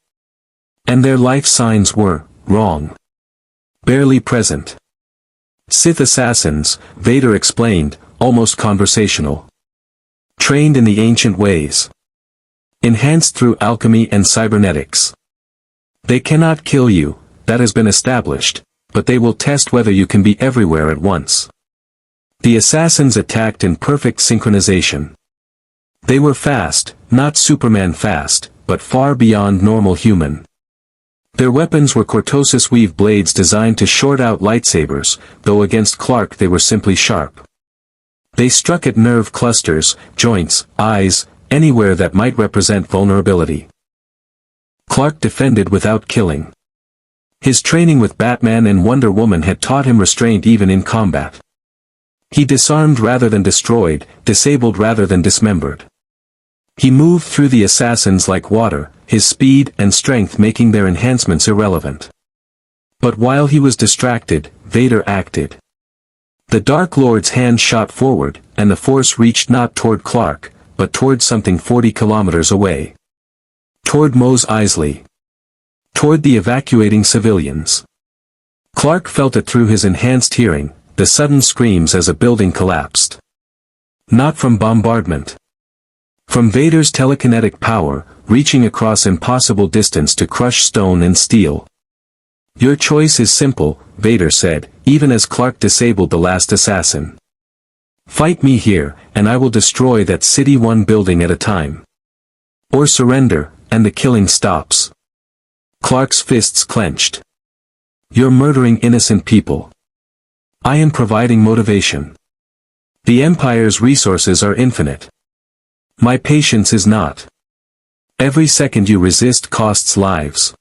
And their life signs were wrong. Barely present. Sith assassins, Vader explained, almost conversational. Trained in the ancient ways. Enhanced through alchemy and cybernetics. They cannot kill you, that has been established, but they will test whether you can be everywhere at once. The assassins attacked in perfect synchronization. They were fast, not Superman fast, but far beyond normal human. Their weapons were cortosis weave blades designed to short out lightsabers, though against Clark they were simply sharp. They struck at nerve clusters, joints, eyes, anywhere that might represent vulnerability. Clark defended without killing. His training with Batman and Wonder Woman had taught him restraint even in combat. He disarmed rather than destroyed, disabled rather than dismembered. He moved through the assassins like water, his speed and strength making their enhancements irrelevant. But while he was distracted, Vader acted. The Dark Lord's hand shot forward, and the Force reached not toward Clark, but toward something 40 kilometers away. Toward Mos Eisley. Toward the evacuating civilians. Clark felt it through his enhanced hearing, the sudden screams as a building collapsed. Not from bombardment. From Vader's telekinetic power, reaching across impossible distance to crush stone and steel. Your choice is simple, Vader said, even as Clark disabled the last assassin. Fight me here, and I will destroy that city one building at a time. Or surrender, and the killing stops. Clark's fists clenched. You're murdering innocent people. I am providing motivation. The Empire's resources are infinite. My patience is not. Every second you resist costs lives.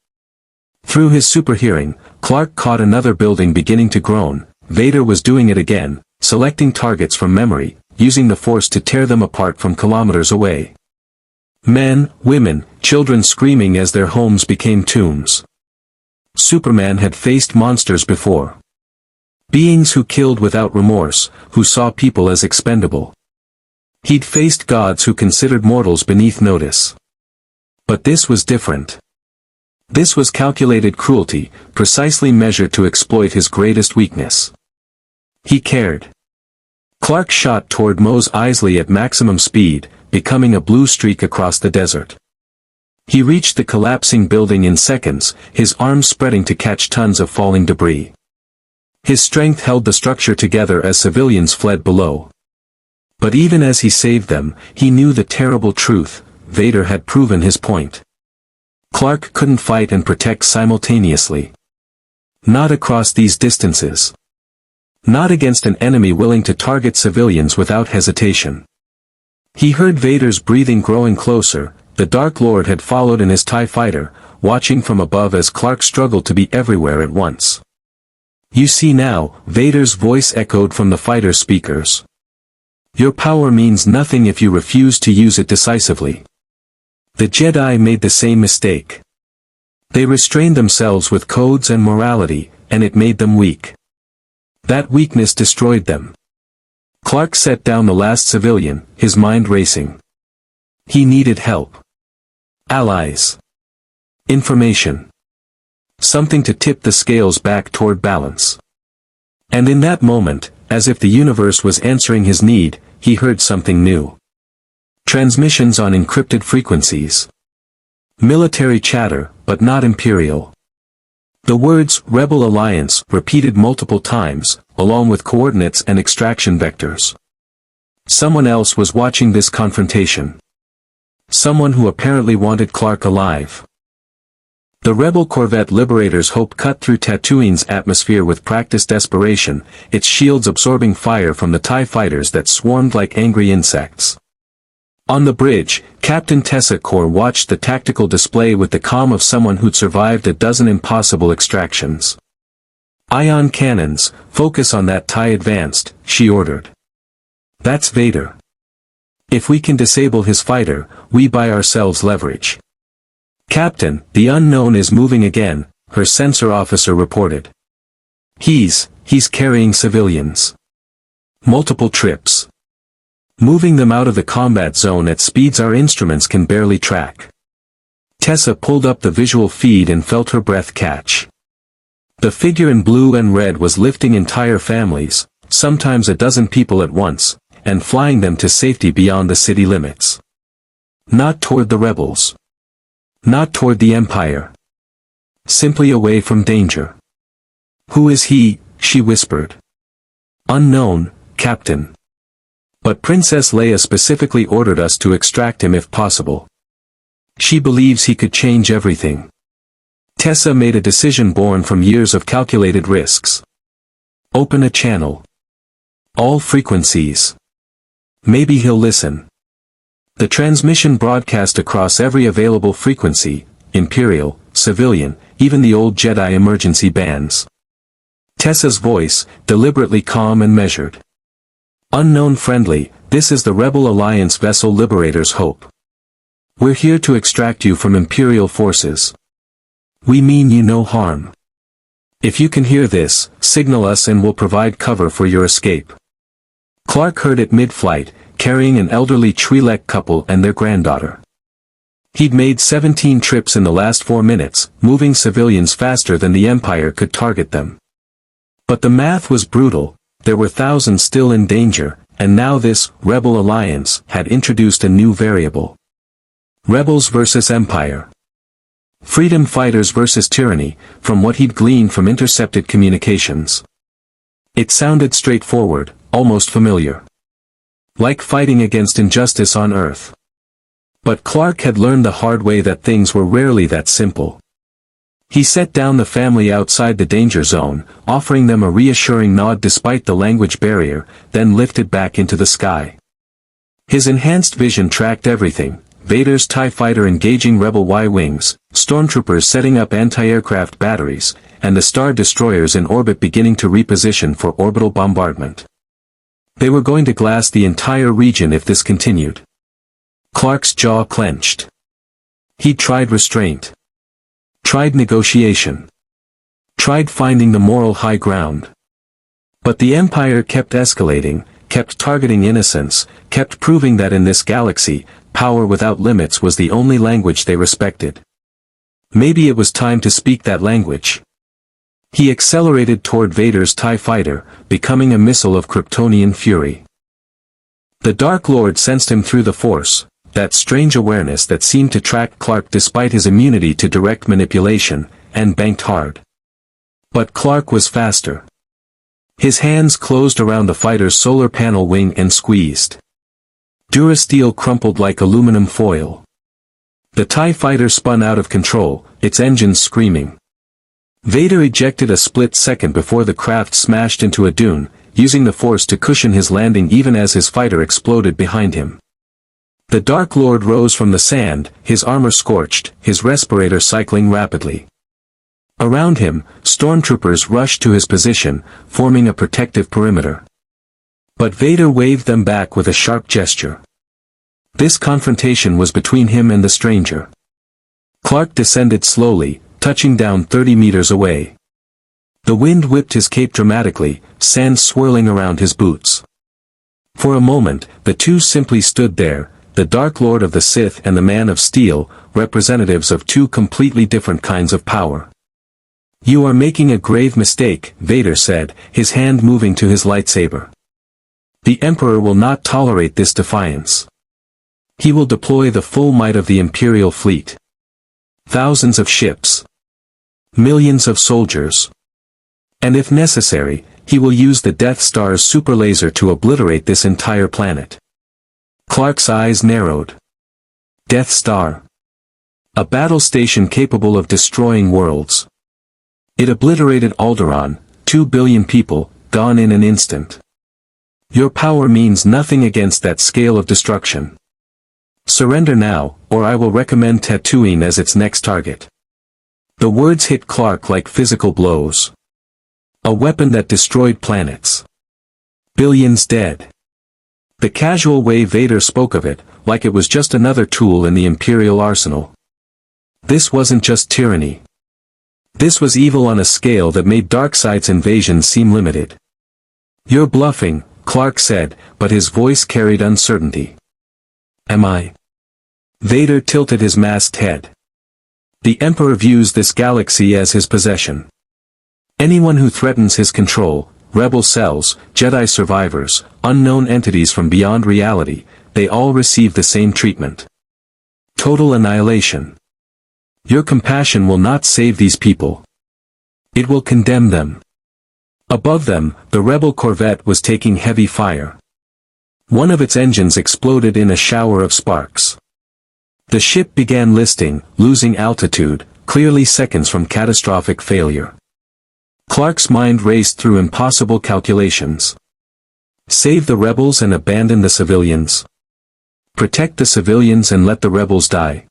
Through his super hearing, Clark caught another building beginning to groan. Vader was doing it again, selecting targets from memory, using the Force to tear them apart from kilometers away. Men, women, children screaming as their homes became tombs. Superman had faced monsters before. Beings who killed without remorse, who saw people as expendable. He'd faced gods who considered mortals beneath notice. But this was different. This was calculated cruelty, precisely measured to exploit his greatest weakness. He cared. Clark shot toward Mos Eisley at maximum speed, becoming a blue streak across the desert. He reached the collapsing building in seconds, his arms spreading to catch tons of falling debris. His strength held the structure together as civilians fled below. But even as he saved them, he knew the terrible truth. Vader had proven his point. Clark couldn't fight and protect simultaneously. Not across these distances. Not against an enemy willing to target civilians without hesitation. He heard Vader's breathing growing closer. The Dark Lord had followed in his TIE fighter, watching from above as Clark struggled to be everywhere at once. You see now, Vader's voice echoed from the fighter speakers. Your power means nothing if you refuse to use it decisively. The Jedi made the same mistake. They restrained themselves with codes and morality, and it made them weak. That weakness destroyed them. Clark set down the last civilian, his mind racing. He needed help. Allies. Information. Something to tip the scales back toward balance. And in that moment, as if the universe was answering his need, he heard something new. Transmissions on encrypted frequencies. Military chatter, but not imperial. The words "Rebel Alliance" repeated multiple times, along with coordinates and extraction vectors. Someone else was watching this confrontation. Someone who apparently wanted Clark alive. The rebel corvette Liberator's Hope cut through Tatooine's atmosphere with practiced desperation, its shields absorbing fire from the TIE fighters that swarmed like angry insects. On the bridge, Captain Tessa Kor watched the tactical display with the calm of someone who'd survived a dozen impossible extractions. "Ion cannons, focus on that TIE advanced," she ordered. "That's Vader. If we can disable his fighter, we buy ourselves leverage." "Captain, the unknown is moving again," her sensor officer reported. He's carrying civilians. Multiple trips. Moving them out of the combat zone at speeds our instruments can barely track." Tessa pulled up the visual feed and felt her breath catch. The figure in blue and red was lifting entire families, sometimes a dozen people at once, and flying them to safety beyond the city limits. Not toward the rebels. Not toward the Empire. Simply away from danger. "Who is he?" she whispered. "Unknown, Captain. But Princess Leia specifically ordered us to extract him if possible. She believes he could change everything." Tessa made a decision born from years of calculated risks. "Open a channel. All frequencies. Maybe he'll listen." The transmission broadcast across every available frequency, Imperial, civilian, even the old Jedi emergency bands. Tessa's voice, deliberately calm and measured. "Unknown friendly, this is the Rebel Alliance vessel Liberator's Hope. We're here to extract you from Imperial forces. We mean you no harm. If you can hear this, signal us and we'll provide cover for your escape." Clark heard it mid-flight, carrying an elderly Twi'lek couple and their granddaughter. He'd made 17 trips in the last 4 minutes, moving civilians faster than the Empire could target them. But the math was brutal, there were thousands still in danger, and now this Rebel Alliance had introduced a new variable. Rebels versus Empire. Freedom fighters versus tyranny, from what he'd gleaned from intercepted communications. It sounded straightforward, almost familiar. Like fighting against injustice on Earth. But Clark had learned the hard way that things were rarely that simple. He set down the family outside the danger zone, offering them a reassuring nod despite the language barrier, then lifted back into the sky. His enhanced vision tracked everything: Vader's TIE fighter engaging Rebel Y-wings, stormtroopers setting up anti-aircraft batteries, and the Star Destroyers in orbit beginning to reposition for orbital bombardment. They were going to glass the entire region if this continued. Clark's jaw clenched. He tried restraint. Tried negotiation. Tried finding the moral high ground. But the Empire kept escalating, kept targeting innocents, kept proving that in this galaxy, power without limits was the only language they respected. Maybe it was time to speak that language. He accelerated toward Vader's TIE fighter, becoming a missile of Kryptonian fury. The Dark Lord sensed him through the Force, that strange awareness that seemed to track Clark despite his immunity to direct manipulation, and banked hard. But Clark was faster. His hands closed around the fighter's solar panel wing and squeezed. Durasteel crumpled like aluminum foil. The TIE fighter spun out of control, its engines screaming. Vader ejected a split second before the craft smashed into a dune, using the Force to cushion his landing even as his fighter exploded behind him. The Dark Lord rose from the sand, his armor scorched, his respirator cycling rapidly. Around him, stormtroopers rushed to his position, forming a protective perimeter. But Vader waved them back with a sharp gesture. This confrontation was between him and the stranger. Clark descended slowly, touching down 30 meters away. The wind whipped his cape dramatically, sand swirling around his boots. For a moment, the two simply stood there, the Dark Lord of the Sith and the Man of Steel, representatives of two completely different kinds of power. You are making a grave mistake, Vader said, his hand moving to his lightsaber. The Emperor will not tolerate this defiance. He will deploy the full might of the Imperial fleet. Thousands of ships. Millions of soldiers. And if necessary, he will use the Death Star's superlaser to obliterate this entire planet. Clark's eyes narrowed. Death Star. A battle station capable of destroying worlds. It obliterated Alderaan, 2 billion people, gone in an instant. Your power means nothing against that scale of destruction. Surrender now, or I will recommend Tatooine as its next target. The words hit Clark like physical blows. A weapon that destroyed planets. Billions dead. The casual way Vader spoke of it, like it was just another tool in the Imperial arsenal. This wasn't just tyranny. This was evil on a scale that made Darkseid's invasion seem limited. You're bluffing, Clark said, but his voice carried uncertainty. Am I? Vader tilted his masked head. The Emperor views this galaxy as his possession. Anyone who threatens his control, rebel cells, Jedi survivors, unknown entities from beyond reality, they all receive the same treatment. Total annihilation. Your compassion will not save these people. It will condemn them. Above them, the rebel corvette was taking heavy fire. One of its engines exploded in a shower of sparks. The ship began listing, losing altitude, clearly seconds from catastrophic failure. Clark's mind raced through impossible calculations. Save the rebels and abandon the civilians. Protect the civilians and let the rebels die.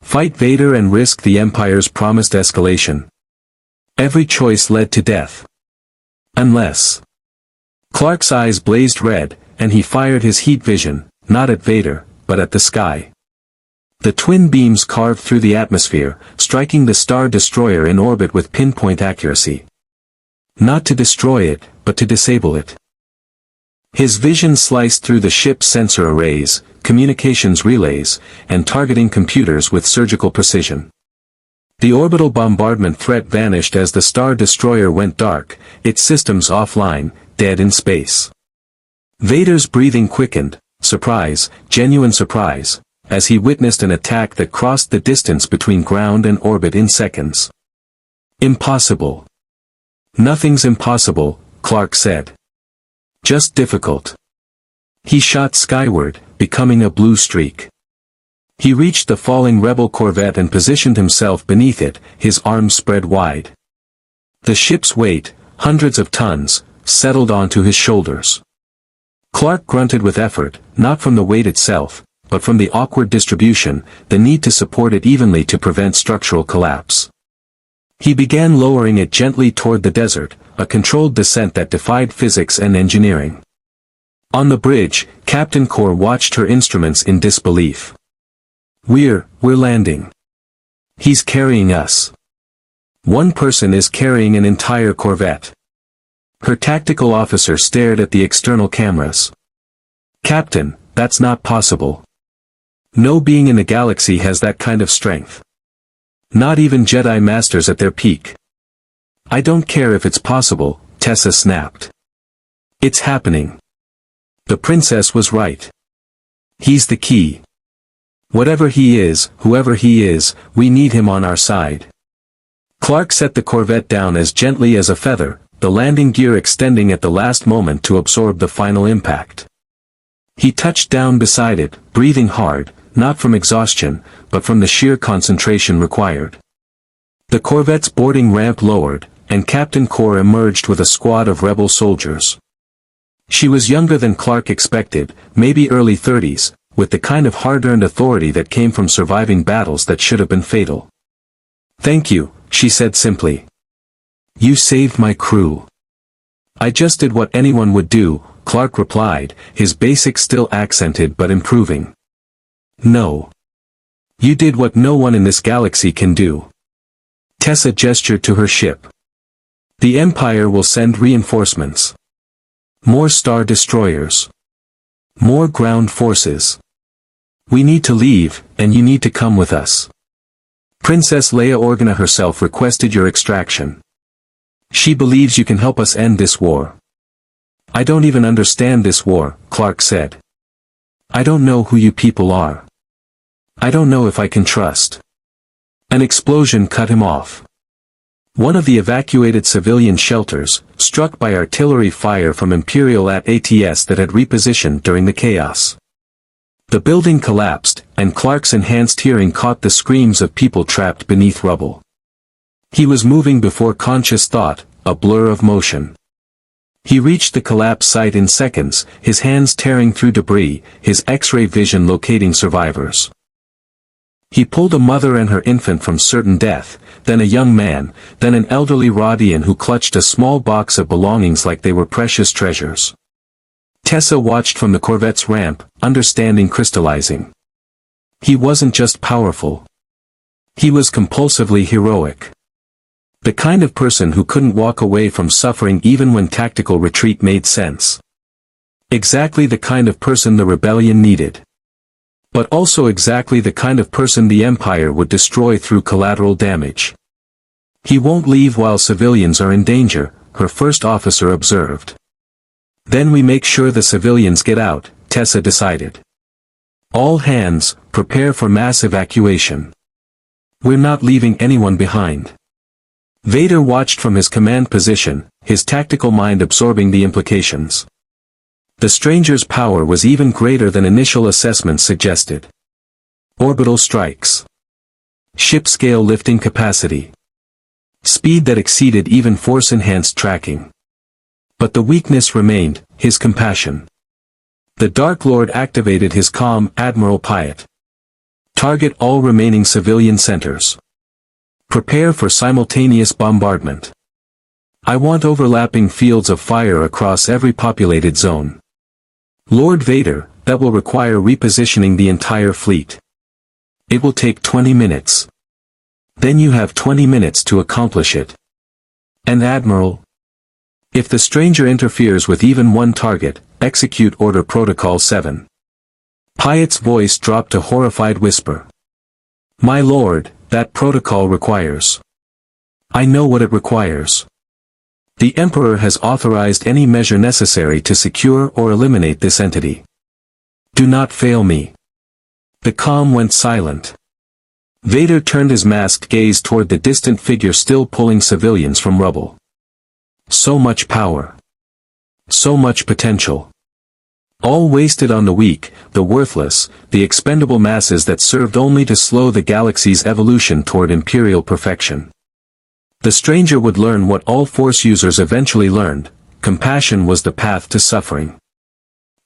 Fight Vader and risk the Empire's promised escalation. Every choice led to death. Unless. Clark's eyes blazed red, and he fired his heat vision, not at Vader, but at the sky. The twin beams carved through the atmosphere, striking the Star Destroyer in orbit with pinpoint accuracy. Not to destroy it, but to disable it. His vision sliced through the ship's sensor arrays, communications relays, and targeting computers with surgical precision. The orbital bombardment threat vanished as the Star Destroyer went dark, its systems offline, dead in space. Vader's breathing quickened, surprise, genuine surprise, as he witnessed an attack that crossed the distance between ground and orbit in seconds. Impossible. Nothing's impossible, Clark said. Just difficult. He shot skyward, becoming a blue streak. He reached the falling rebel corvette and positioned himself beneath it, his arms spread wide. The ship's weight, hundreds of tons, settled onto his shoulders. Clark grunted with effort, not from the weight itself, but from the awkward distribution, the need to support it evenly to prevent structural collapse. He began lowering it gently toward the desert, a controlled descent that defied physics and engineering. On the bridge, Captain Kor watched her instruments in disbelief. We're landing. He's carrying us. One person is carrying an entire corvette. Her tactical officer stared at the external cameras. Captain, that's not possible. No being in the galaxy has that kind of strength. Not even Jedi Masters at their peak. I don't care if it's possible, Tessa snapped. It's happening. The princess was right. He's the key. Whatever he is, whoever he is, we need him on our side. Clark set the corvette down as gently as a feather, the landing gear extending at the last moment to absorb the final impact. He touched down beside it, breathing hard, not from exhaustion, but from the sheer concentration required. The corvette's boarding ramp lowered, and Captain Kor emerged with a squad of rebel soldiers. She was younger than Clark expected, maybe early 30s, with the kind of hard-earned authority that came from surviving battles that should have been fatal. Thank you, she said simply. You saved my crew. I just did what anyone would do, Clark replied, his basics still accented but improving. No. You did what no one in this galaxy can do. Tessa gestured to her ship. The Empire will send reinforcements. More Star Destroyers. More ground forces. We need to leave, and you need to come with us. Princess Leia Organa herself requested your extraction. She believes you can help us end this war. I don't even understand this war, Clark said. I don't know who you people are. I don't know if I can trust. An explosion cut him off. One of the evacuated civilian shelters, struck by artillery fire from Imperial ATs that had repositioned during the chaos. The building collapsed, and Clark's enhanced hearing caught the screams of people trapped beneath rubble. He was moving before conscious thought, a blur of motion. He reached the collapse site in seconds, his hands tearing through debris, his X-ray vision locating survivors. He pulled a mother and her infant from certain death, then a young man, then an elderly Rodian who clutched a small box of belongings like they were precious treasures. Tessa watched from the Corvette's ramp, understanding crystallizing. He wasn't just powerful. He was compulsively heroic. The kind of person who couldn't walk away from suffering even when tactical retreat made sense. Exactly the kind of person the rebellion needed. But also exactly the kind of person the Empire would destroy through collateral damage. He won't leave while civilians are in danger, her first officer observed. Then we make sure the civilians get out, Tessa decided. All hands, prepare for mass evacuation. We're not leaving anyone behind. Vader watched from his command position, his tactical mind absorbing the implications. The stranger's power was even greater than initial assessments suggested. Orbital strikes. Ship-scale lifting capacity. Speed that exceeded even force-enhanced tracking. But the weakness remained, his compassion. The Dark Lord activated his calm, Admiral Piet. Target all remaining civilian centers. Prepare for simultaneous bombardment. I want overlapping fields of fire across every populated zone. Lord Vader, that will require repositioning the entire fleet. It will take 20 minutes. Then you have 20 minutes to accomplish it. And Admiral, if the stranger interferes with even one target, execute Order Protocol 7. Piet's voice dropped to horrified whisper. My lord, that protocol requires. I know what it requires. The Emperor has authorized any measure necessary to secure or eliminate this entity. Do not fail me. The comm went silent. Vader turned his masked gaze toward the distant figure still pulling civilians from rubble. So much power. So much potential. All wasted on the weak, the worthless, the expendable masses that served only to slow the galaxy's evolution toward imperial perfection. The stranger would learn what all Force users eventually learned: compassion was the path to suffering.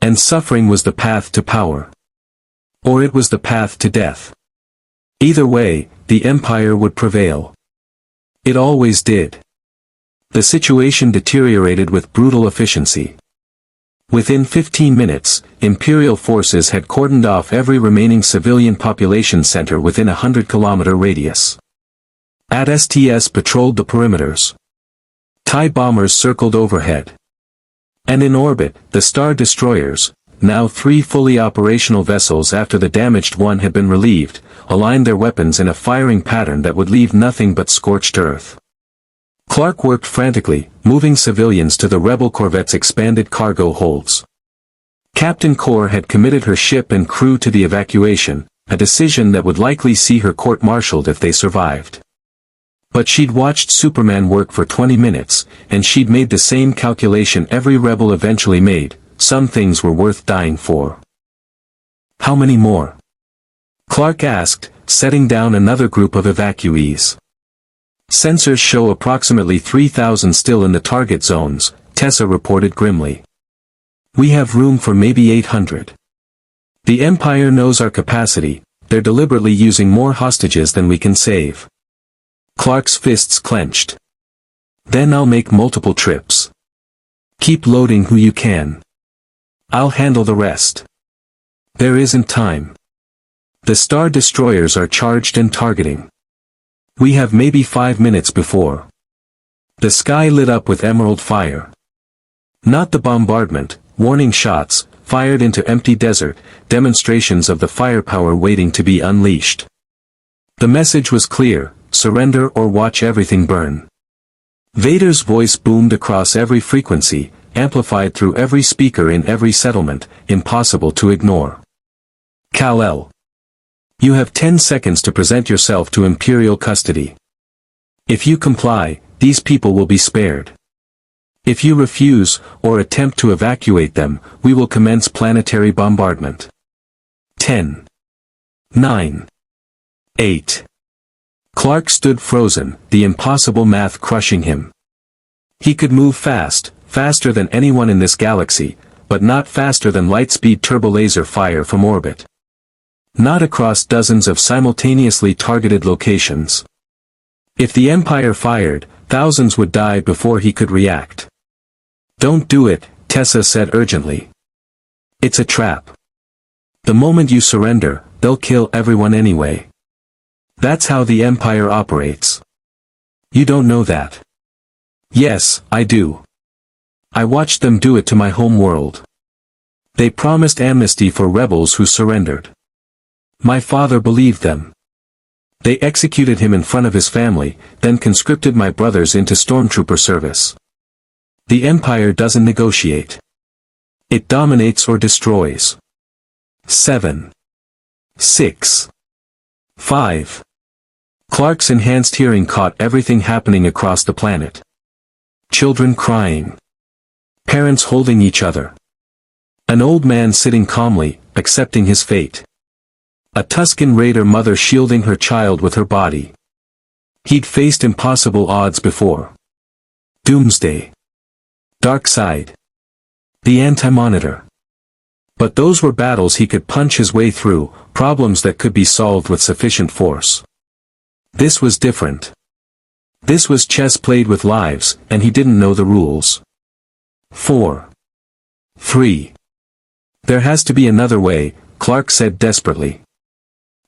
And suffering was the path to power. Or it was the path to death. Either way, the Empire would prevail. It always did. The situation deteriorated with brutal efficiency. Within 15 minutes, Imperial forces had cordoned off every remaining civilian population center within a 100-kilometer radius. AT-STs patrolled the perimeters. TIE bombers circled overhead. And in orbit, the Star Destroyers, now 3 fully operational vessels after the damaged one had been relieved, aligned their weapons in a firing pattern that would leave nothing but scorched earth. Clark worked frantically, moving civilians to the rebel corvette's expanded cargo holds. Captain Kor had committed her ship and crew to the evacuation, a decision that would likely see her court-martialed if they survived. But she'd watched Superman work for 20 minutes, and she'd made the same calculation every rebel eventually made: some things were worth dying for. How many more? Clark asked, setting down another group of evacuees. Sensors show approximately 3,000 still in the target zones, Tessa reported grimly. We have room for maybe 800. The Empire knows our capacity, they're deliberately using more hostages than we can save. Clark's fists clenched. Then I'll make multiple trips. Keep loading who you can. I'll handle the rest. There isn't time. The Star Destroyers are charged and targeting. We have maybe 5 minutes before. The sky lit up with emerald fire. Not the bombardment, warning shots, fired into empty desert, demonstrations of the firepower waiting to be unleashed. The message was clear: surrender or watch everything burn. Vader's voice boomed across every frequency, amplified through every speaker in every settlement, impossible to ignore. Kal-El. You have 10 seconds to present yourself to Imperial custody. If you comply, these people will be spared. If you refuse, or attempt to evacuate them, we will commence planetary bombardment. 10. 9. 8. Clark stood frozen, the impossible math crushing him. He could move fast, faster than anyone in this galaxy, but not faster than light-speed turbolaser fire from orbit. Not across dozens of simultaneously targeted locations. If the Empire fired, thousands would die before he could react. Don't do it, Tessa said urgently. It's a trap. The moment you surrender, they'll kill everyone anyway. That's how the Empire operates. You don't know that. Yes, I do. I watched them do it to my home world. They promised amnesty for rebels who surrendered. My father believed them. They executed him in front of his family, then conscripted my brothers into stormtrooper service. The Empire doesn't negotiate. It dominates or destroys. 7. 6. 5. Clark's enhanced hearing caught everything happening across the planet. Children crying. Parents holding each other. An old man sitting calmly, accepting his fate. A Tusken Raider mother shielding her child with her body. He'd faced impossible odds before. Doomsday. Dark Side. The Anti-Monitor. But those were battles he could punch his way through, problems that could be solved with sufficient force. This was different. This was chess played with lives, and he didn't know the rules. 4. 3. There has to be another way, Clark said desperately.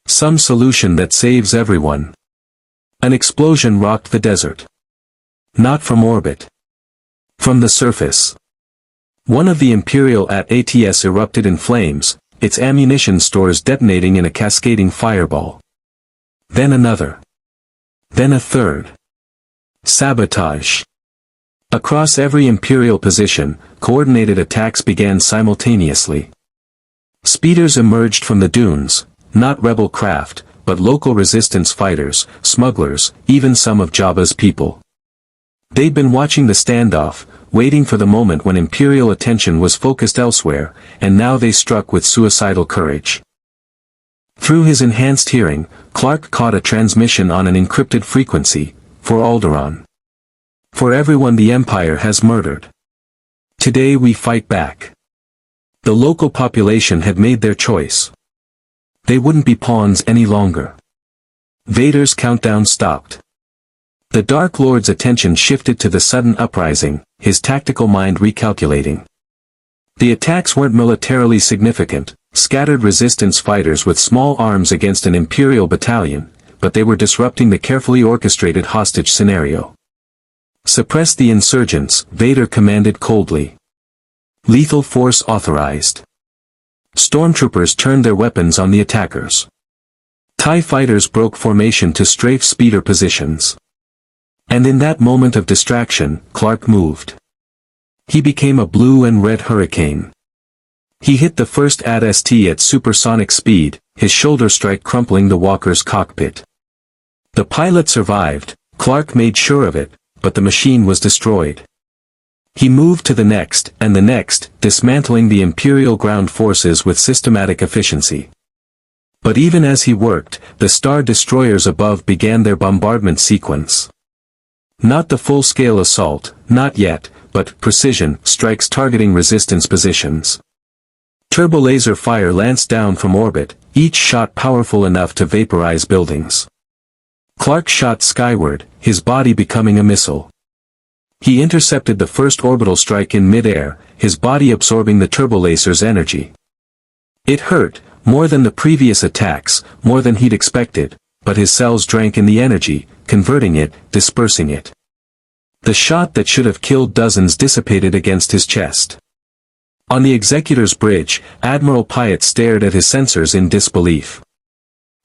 Some solution that saves everyone. An explosion rocked the desert. Not from orbit. From the surface. One of the Imperial ATS erupted in flames, its ammunition stores detonating in a cascading fireball. Then another. Then a third. Sabotage. Across every Imperial position, coordinated attacks began simultaneously. Speeders emerged from the dunes, not rebel craft, but local resistance fighters, smugglers, even some of Jabba's people. They'd been watching the standoff, waiting for the moment when Imperial attention was focused elsewhere, and now they struck with suicidal courage. Through his enhanced hearing, Clark caught a transmission on an encrypted frequency, for Alderaan. For everyone the Empire has murdered. Today we fight back. The local population had made their choice. They wouldn't be pawns any longer. Vader's countdown stopped. The Dark Lord's attention shifted to the sudden uprising, his tactical mind recalculating. The attacks weren't militarily significant, scattered resistance fighters with small arms against an Imperial battalion, but they were disrupting the carefully orchestrated hostage scenario. Suppress the insurgents, Vader commanded coldly. Lethal force authorized. Stormtroopers turned their weapons on the attackers. TIE fighters broke formation to strafe speeder positions. And in that moment of distraction, Clark moved. He became a blue and red hurricane. He hit the first AT-ST at supersonic speed, his shoulder strike crumpling the walker's cockpit. The pilot survived, Clark made sure of it, but the machine was destroyed. He moved to the next, and the next, dismantling the Imperial ground forces with systematic efficiency. But even as he worked, the Star Destroyers above began their bombardment sequence. Not the full-scale assault, not yet, but precision strikes targeting resistance positions. Turbolaser fire lanced down from orbit, each shot powerful enough to vaporize buildings. Clark shot skyward, his body becoming a missile. He intercepted the first orbital strike in mid-air, his body absorbing the turbolaser's energy. It hurt, more than the previous attacks, more than he'd expected, but his cells drank in the energy, converting it, dispersing it. The shot that should have killed dozens dissipated against his chest. On the Executor's bridge, Admiral Pyatt stared at his sensors in disbelief.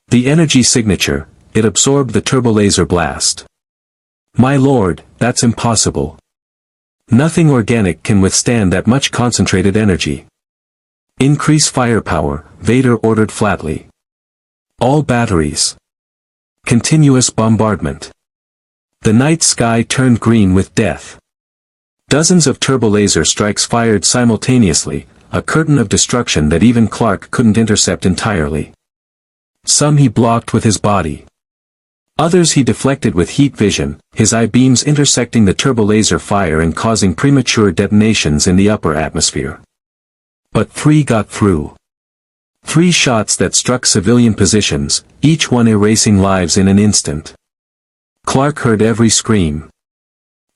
The energy signature, it absorbed the turbolaser blast. My lord, that's impossible. Nothing organic can withstand that much concentrated energy. Increase firepower, Vader ordered flatly. All batteries. Continuous bombardment. The night sky turned green with death. Dozens of turbolaser strikes fired simultaneously, a curtain of destruction that even Clark couldn't intercept entirely. Some he blocked with his body. Others he deflected with heat vision, his eye beams intersecting the turbolaser fire and causing premature detonations in the upper atmosphere. But 3 got through. 3 shots that struck civilian positions, each one erasing lives in an instant. Clark heard every scream.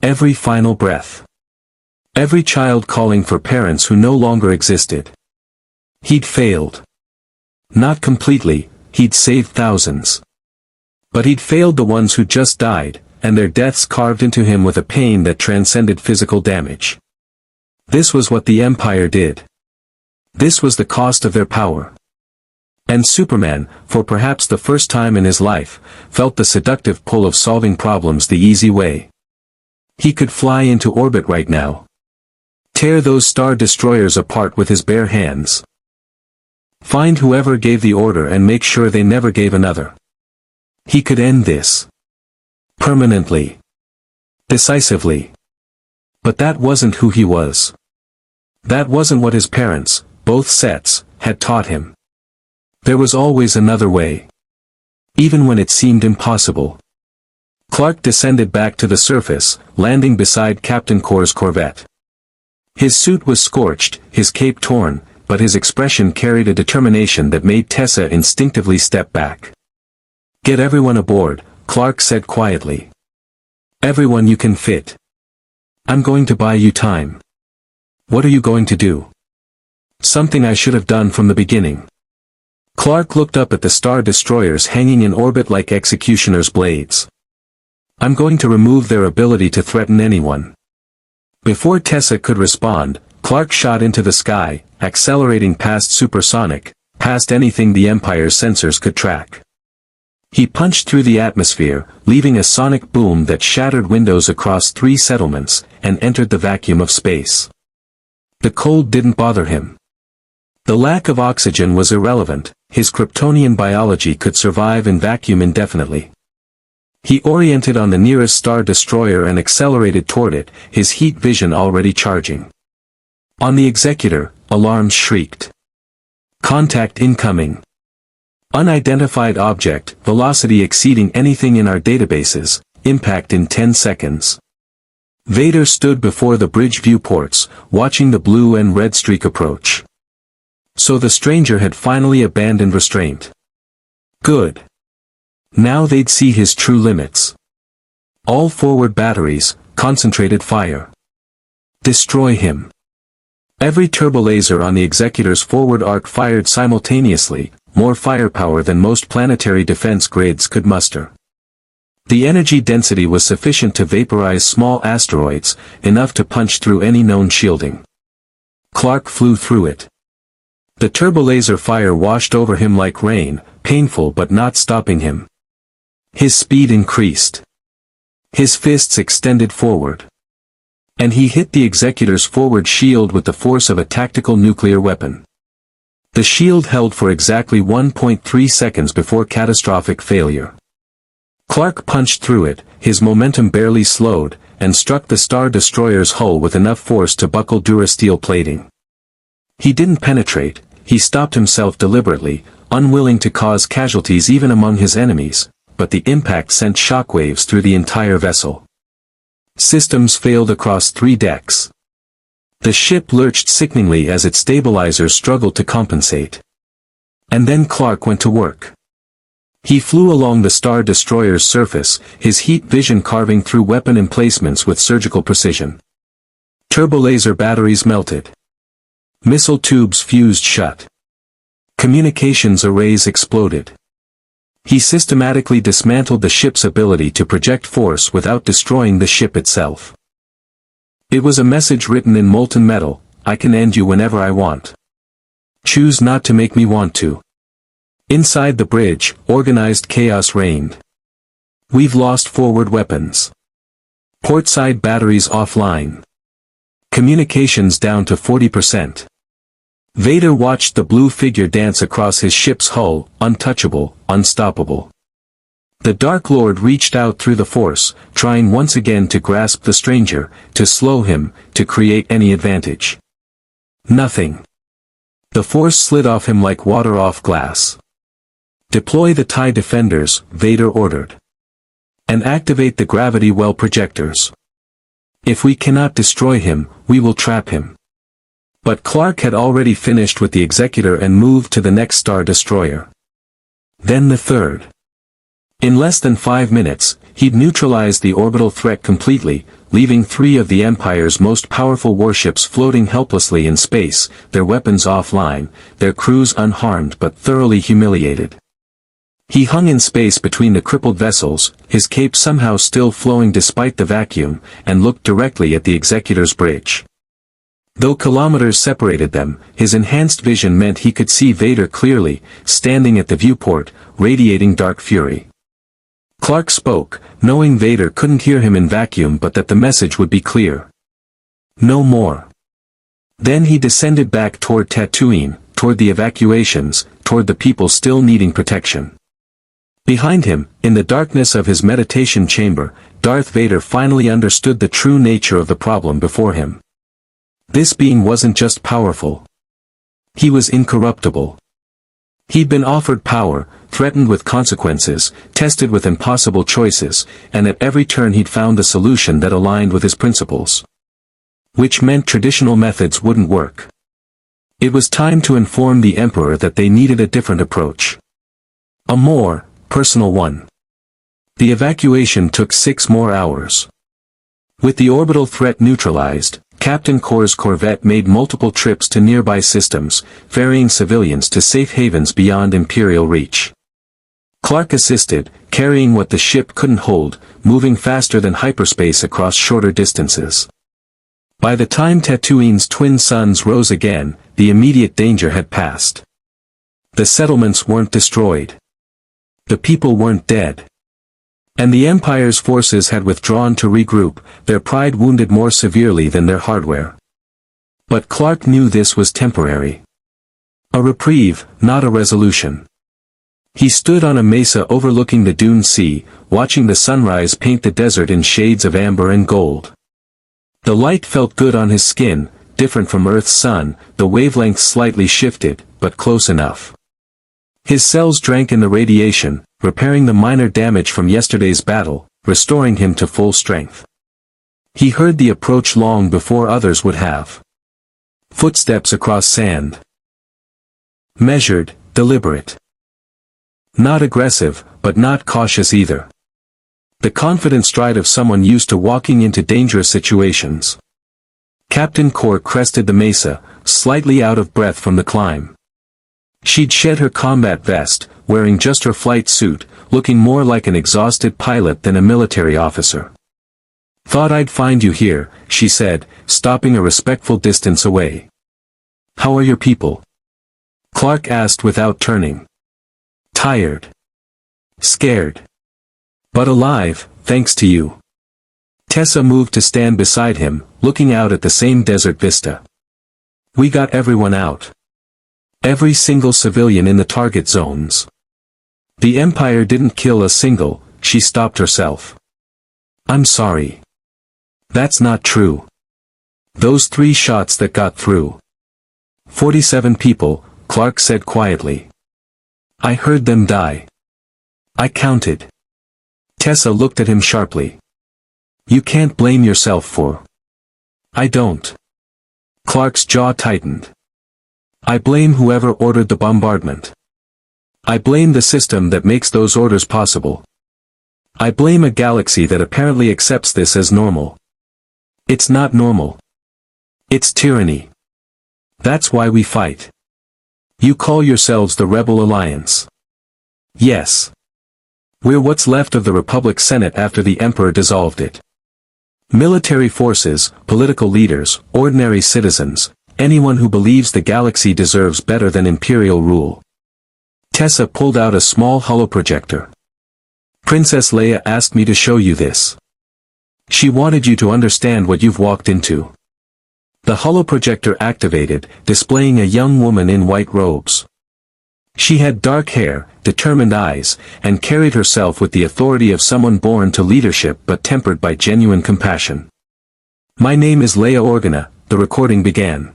Every final breath. Every child calling for parents who no longer existed. He'd failed. Not completely, he'd saved thousands. But he'd failed the ones who just died, and their deaths carved into him with a pain that transcended physical damage. This was what the Empire did. This was the cost of their power. And Superman, for perhaps the first time in his life, felt the seductive pull of solving problems the easy way. He could fly into orbit right now. Tear those star destroyers apart with his bare hands. Find whoever gave the order and make sure they never gave another. He could end this. Permanently. Decisively. But that wasn't who he was. That wasn't what his parents, both sets, had taught him. There was always another way. Even when it seemed impossible. Clark descended back to the surface, landing beside Captain Kor's corvette. His suit was scorched, his cape torn, but his expression carried a determination that made Tessa instinctively step back. Get everyone aboard, Clark said quietly. Everyone you can fit. I'm going to buy you time. What are you going to do? Something I should have done from the beginning. Clark looked up at the star destroyers hanging in orbit like executioner's blades. I'm going to remove their ability to threaten anyone. Before Tessa could respond, Clark shot into the sky, accelerating past supersonic, past anything the Empire's sensors could track. He punched through the atmosphere, leaving a sonic boom that shattered windows across 3 settlements, and entered the vacuum of space. The cold didn't bother him. The lack of oxygen was irrelevant, his Kryptonian biology could survive in vacuum indefinitely. He oriented on the nearest star destroyer and accelerated toward it, his heat vision already charging. On the Executor, alarms shrieked. Contact incoming. Unidentified object, velocity exceeding anything in our databases, impact in 10 seconds. Vader stood before the bridge viewports, watching the blue and red streak approach. So the stranger had finally abandoned restraint. Good. Now they'd see his true limits. All forward batteries, concentrated fire. Destroy him. Every turbolaser on the Executor's forward arc fired simultaneously, more firepower than most planetary defense grids could muster. The energy density was sufficient to vaporize small asteroids, enough to punch through any known shielding. Clark flew through it. The turbolaser fire washed over him like rain, painful but not stopping him. His speed increased. His fists extended forward. And he hit the Executor's forward shield with the force of a tactical nuclear weapon. The shield held for exactly 1.3 seconds before catastrophic failure. Clark punched through it, his momentum barely slowed, and struck the Star Destroyer's hull with enough force to buckle durasteel plating. He didn't penetrate, he stopped himself deliberately, unwilling to cause casualties even among his enemies, but the impact sent shockwaves through the entire vessel. Systems failed across 3 decks. The ship lurched sickeningly as its stabilizers struggled to compensate. And then Clark went to work. He flew along the Star Destroyer's surface, his heat vision carving through weapon emplacements with surgical precision. Turbolaser batteries melted. Missile tubes fused shut. Communications arrays exploded. He systematically dismantled the ship's ability to project force without destroying the ship itself. It was a message written in molten metal: I can end you whenever I want. Choose not to make me want to. Inside the bridge, organized chaos reigned. We've lost forward weapons. Portside batteries offline. Communications down to 40%. Vader watched the blue figure dance across his ship's hull, untouchable, unstoppable. The Dark Lord reached out through the Force, trying once again to grasp the stranger, to slow him, to create any advantage. Nothing. The Force slid off him like water off glass. Deploy the TIE Defenders, Vader ordered. And activate the gravity well projectors. If we cannot destroy him, we will trap him. But Clark had already finished with the Executor and moved to the next Star Destroyer. Then the third. In less than 5 minutes, he'd neutralized the orbital threat completely, leaving 3 of the Empire's most powerful warships floating helplessly in space, their weapons offline, their crews unharmed but thoroughly humiliated. He hung in space between the crippled vessels, his cape somehow still flowing despite the vacuum, and looked directly at the Executor's bridge. Though kilometers separated them, his enhanced vision meant he could see Vader clearly, standing at the viewport, radiating dark fury. Clark spoke, knowing Vader couldn't hear him in vacuum but that the message would be clear. No more. Then he descended back toward Tatooine, toward the evacuations, toward the people still needing protection. Behind him, in the darkness of his meditation chamber, Darth Vader finally understood the true nature of the problem before him. This being wasn't just powerful. He was incorruptible. He'd been offered power, threatened with consequences, tested with impossible choices, and at every turn he'd found a solution that aligned with his principles. Which meant traditional methods wouldn't work. It was time to inform the Emperor that they needed a different approach. A more personal one. The evacuation took 6 more hours. With the orbital threat neutralized, Captain Kor's corvette made multiple trips to nearby systems, ferrying civilians to safe havens beyond Imperial reach. Clark assisted, carrying what the ship couldn't hold, moving faster than hyperspace across shorter distances. By the time Tatooine's twin suns rose again, the immediate danger had passed. The settlements weren't destroyed. The people weren't dead. And the Empire's forces had withdrawn to regroup, their pride wounded more severely than their hardware. But Clark knew this was temporary. A reprieve, not a resolution. He stood on a mesa overlooking the Dune Sea, watching the sunrise paint the desert in shades of amber and gold. The light felt good on his skin, different from Earth's sun, the wavelength slightly shifted, but close enough. His cells drank in the radiation, repairing the minor damage from yesterday's battle, restoring him to full strength. He heard the approach long before others would have. Footsteps across sand. Measured, deliberate. Not aggressive, but not cautious either. The confident stride of someone used to walking into dangerous situations. Captain Kor crested the mesa, slightly out of breath from the climb. She'd shed her combat vest, wearing just her flight suit, looking more like an exhausted pilot than a military officer. "Thought I'd find you here," she said, stopping a respectful distance away. "How are your people?" Clark asked without turning. "Tired. Scared. But alive, thanks to you." Tessa moved to stand beside him, looking out at the same desert vista. "We got everyone out. Every single civilian in the target zones. The Empire didn't kill a single," she stopped herself. "I'm sorry. That's not true. Those 3 shots that got through. 47 people," Clark said quietly. "I heard them die. I counted." Tessa looked at him sharply. "You can't blame yourself for." "I don't." Clark's jaw tightened. "I blame whoever ordered the bombardment. I blame the system that makes those orders possible. I blame a galaxy that apparently accepts this as normal. It's not normal. It's tyranny. That's why we fight. You call yourselves the Rebel Alliance. Yes. We're what's left of the Republic Senate after the Emperor dissolved it. Military forces, political leaders, ordinary citizens, anyone who believes the galaxy deserves better than imperial rule." Tessa pulled out a small holoprojector. Princess Leia asked me to show you this. She wanted you to understand what you've walked into. The holoprojector activated, displaying a young woman in white robes. She had dark hair, determined eyes, and carried herself with the authority of someone born to leadership but tempered by genuine compassion. My name is Leia Organa, the recording began.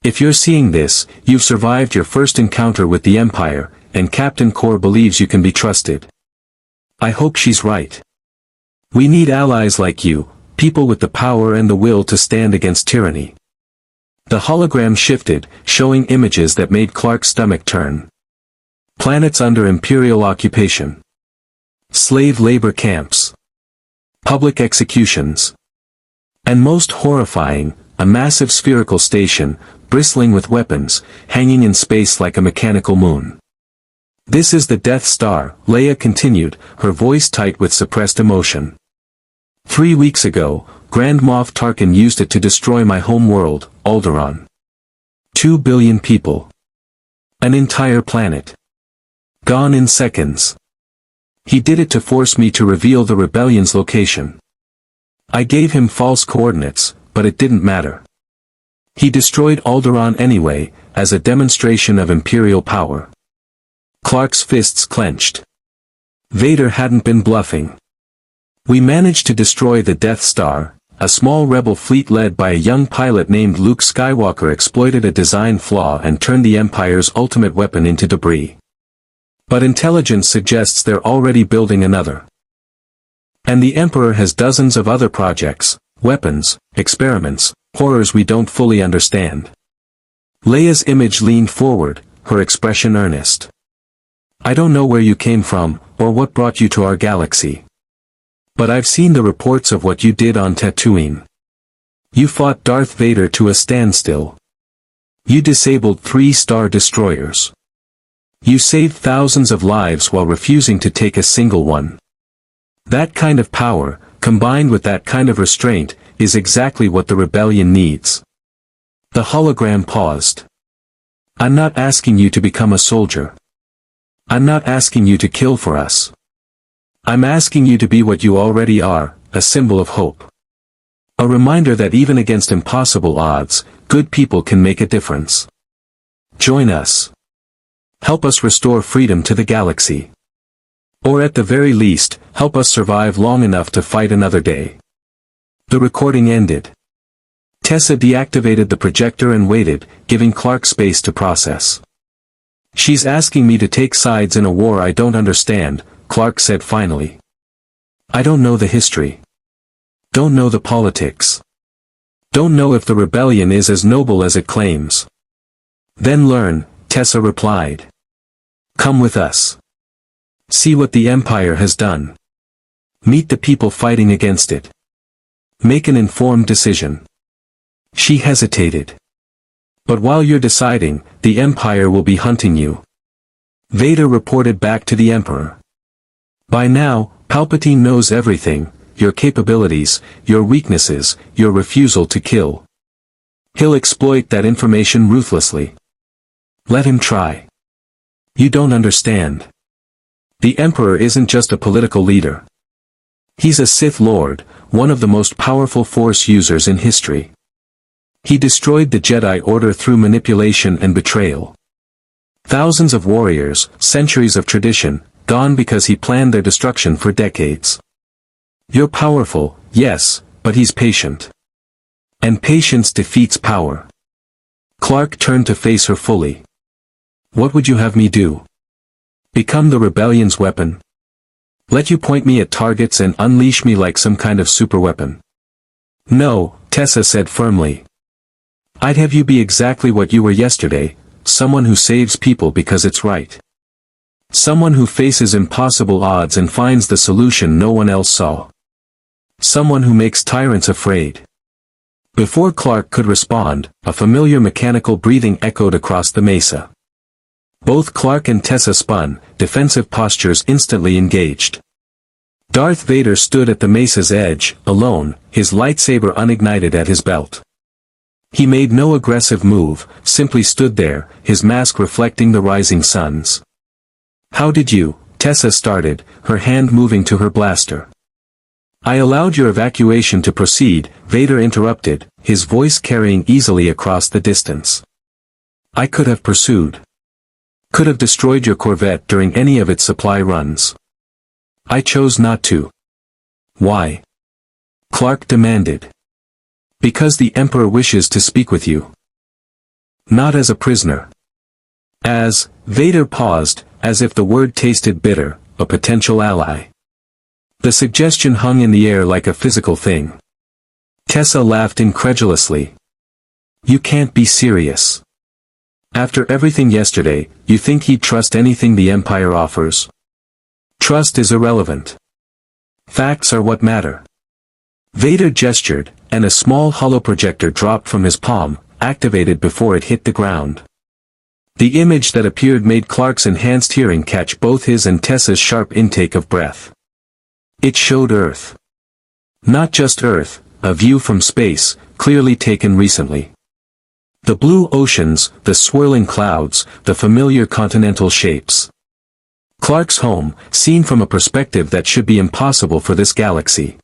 If you're seeing this, you've survived your first encounter with the Empire, and Captain Kor believes you can be trusted. I hope she's right. We need allies like you, people with the power and the will to stand against tyranny. The hologram shifted, showing images that made Clark's stomach turn. Planets under Imperial occupation. Slave labor camps. Public executions. And most horrifying, a massive spherical station, bristling with weapons, hanging in space like a mechanical moon. This is the Death Star, Leia continued, her voice tight with suppressed emotion. 3 weeks ago, Grand Moff Tarkin used it to destroy my home world, Alderaan. 2 billion people. An entire planet. Gone in seconds. He did it to force me to reveal the rebellion's location. I gave him false coordinates, but it didn't matter. He destroyed Alderaan anyway, as a demonstration of Imperial power. Clark's fists clenched. Vader hadn't been bluffing. We managed to destroy the Death Star. A small rebel fleet led by a young pilot named Luke Skywalker exploited a design flaw and turned the Empire's ultimate weapon into debris. But intelligence suggests they're already building another. And the Emperor has dozens of other projects, weapons, experiments, horrors we don't fully understand. Leia's image leaned forward, her expression earnest. I don't know where you came from, or what brought you to our galaxy. But I've seen the reports of what you did on Tatooine. You fought Darth Vader to a standstill. You disabled 3 Star Destroyers. You saved thousands of lives while refusing to take a single one. That kind of power, combined with that kind of restraint, is exactly what the rebellion needs. The hologram paused. I'm not asking you to become a soldier. I'm not asking you to kill for us. I'm asking you to be what you already are, a symbol of hope. A reminder that even against impossible odds, good people can make a difference. Join us. Help us restore freedom to the galaxy. Or at the very least, help us survive long enough to fight another day. The recording ended. Tessa deactivated the projector and waited, giving Clark space to process. She's asking me to take sides in a war I don't understand, Clark said finally. I don't know the history. Don't know the politics. Don't know if the rebellion is as noble as it claims. Then learn, Tessa replied. Come with us. See what the Empire has done. Meet the people fighting against it. Make an informed decision. She hesitated. But while you're deciding, the Empire will be hunting you. Vader reported back to the Emperor. By now, Palpatine knows everything, your capabilities, your weaknesses, your refusal to kill. He'll exploit that information ruthlessly. Let him try. You don't understand. The Emperor isn't just a political leader. He's a Sith Lord, one of the most powerful Force users in history. He destroyed the Jedi Order through manipulation and betrayal. Thousands of warriors, centuries of tradition, gone because he planned their destruction for decades. You're powerful, yes, but he's patient. And patience defeats power. Clark turned to face her fully. What would you have me do? Become the rebellion's weapon? Let you point me at targets and unleash me like some kind of superweapon? No, Tessa said firmly. I'd have you be exactly what you were yesterday, someone who saves people because it's right. Someone who faces impossible odds and finds the solution no one else saw. Someone who makes tyrants afraid. Before Clark could respond, a familiar mechanical breathing echoed across the mesa. Both Clark and Tessa spun, defensive postures instantly engaged. Darth Vader stood at the mesa's edge, alone, his lightsaber unignited at his belt. He made no aggressive move, simply stood there, his mask reflecting the rising suns. How did you, Tessa started, her hand moving to her blaster. I allowed your evacuation to proceed, Vader interrupted, his voice carrying easily across the distance. I could have pursued. Could have destroyed your Corvette during any of its supply runs. I chose not to. Why? Clark demanded. Because the Emperor wishes to speak with you. Not as a prisoner. Vader paused, as if the word tasted bitter, a potential ally. The suggestion hung in the air like a physical thing. Tessa laughed incredulously. You can't be serious. After everything yesterday, you think he'd trust anything the Empire offers? Trust is irrelevant. Facts are what matter. Vader gestured, and a small holoprojector dropped from his palm, activated before it hit the ground. The image that appeared made Clark's enhanced hearing catch both his and Tessa's sharp intake of breath. It showed Earth. Not just Earth, a view from space, clearly taken recently. The blue oceans, the swirling clouds, the familiar continental shapes. Clark's home, seen from a perspective that should be impossible for this galaxy.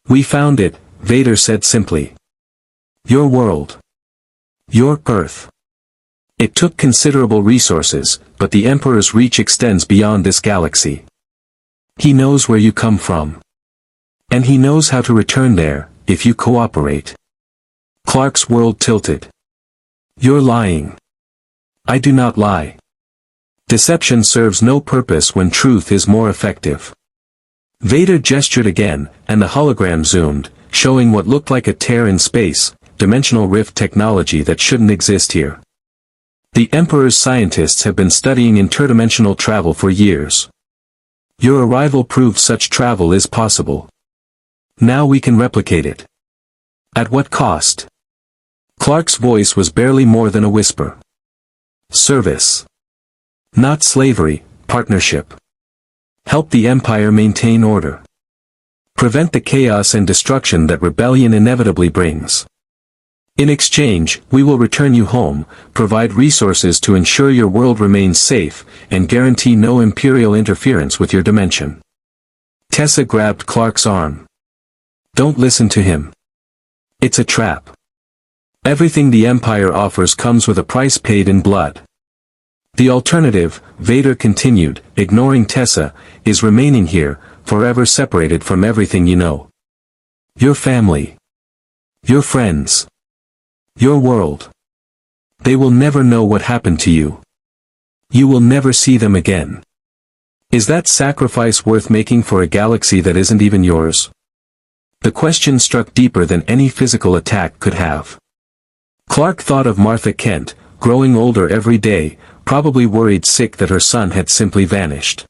We found it, Vader said simply. Your world. Your Earth. It took considerable resources, but the Emperor's reach extends beyond this galaxy. He knows where you come from. And he knows how to return there, if you cooperate. Clark's world tilted. You're lying. I do not lie. Deception serves no purpose when truth is more effective. Vader gestured again, and the hologram zoomed, showing what looked like a tear in space, dimensional rift technology that shouldn't exist here. The Emperor's scientists have been studying interdimensional travel for years. Your arrival proved such travel is possible. Now we can replicate it. At what cost? Clark's voice was barely more than a whisper. Service. Not slavery, partnership. Help the Empire maintain order. Prevent the chaos and destruction that rebellion inevitably brings. In exchange, we will return you home, provide resources to ensure your world remains safe, and guarantee no Imperial interference with your dimension. Tessa grabbed Clark's arm. Don't listen to him. It's a trap. Everything the Empire offers comes with a price paid in blood. The alternative, Vader continued, ignoring Tessa, is remaining here, forever separated from everything you know. Your family. Your friends. Your world. They will never know what happened to you. You will never see them again. Is that sacrifice worth making for a galaxy that isn't even yours? The question struck deeper than any physical attack could have. Clark thought of Martha Kent, growing older every day, probably worried sick that her son had simply vanished.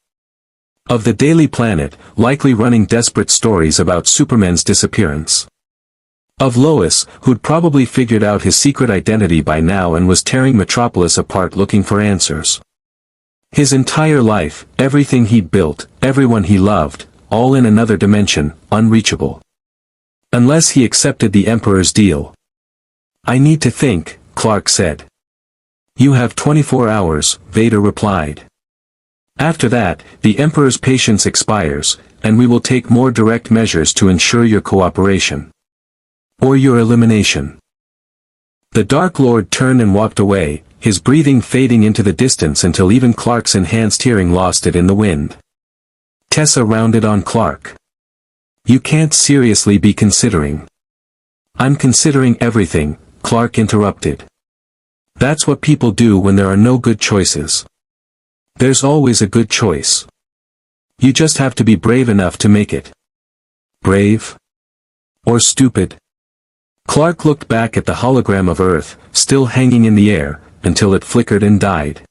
Of the Daily Planet, likely running desperate stories about Superman's disappearance. Of Lois, who'd probably figured out his secret identity by now and was tearing Metropolis apart looking for answers. His entire life, everything he'd built, everyone he loved, all in another dimension, unreachable. Unless he accepted the Emperor's deal. I need to think, Clark said. You have 24 hours, Vader replied. After that, the Emperor's patience expires, and we will take more direct measures to ensure your cooperation. Or your elimination. The Dark Lord turned and walked away, his breathing fading into the distance until even Clark's enhanced hearing lost it in the wind. Tessa rounded on Clark. You can't seriously be considering. I'm considering everything, Clark interrupted. That's what people do when there are no good choices. There's always a good choice. You just have to be brave enough to make it. Brave? Or stupid? Clark looked back at the hologram of Earth, still hanging in the air, until it flickered and died.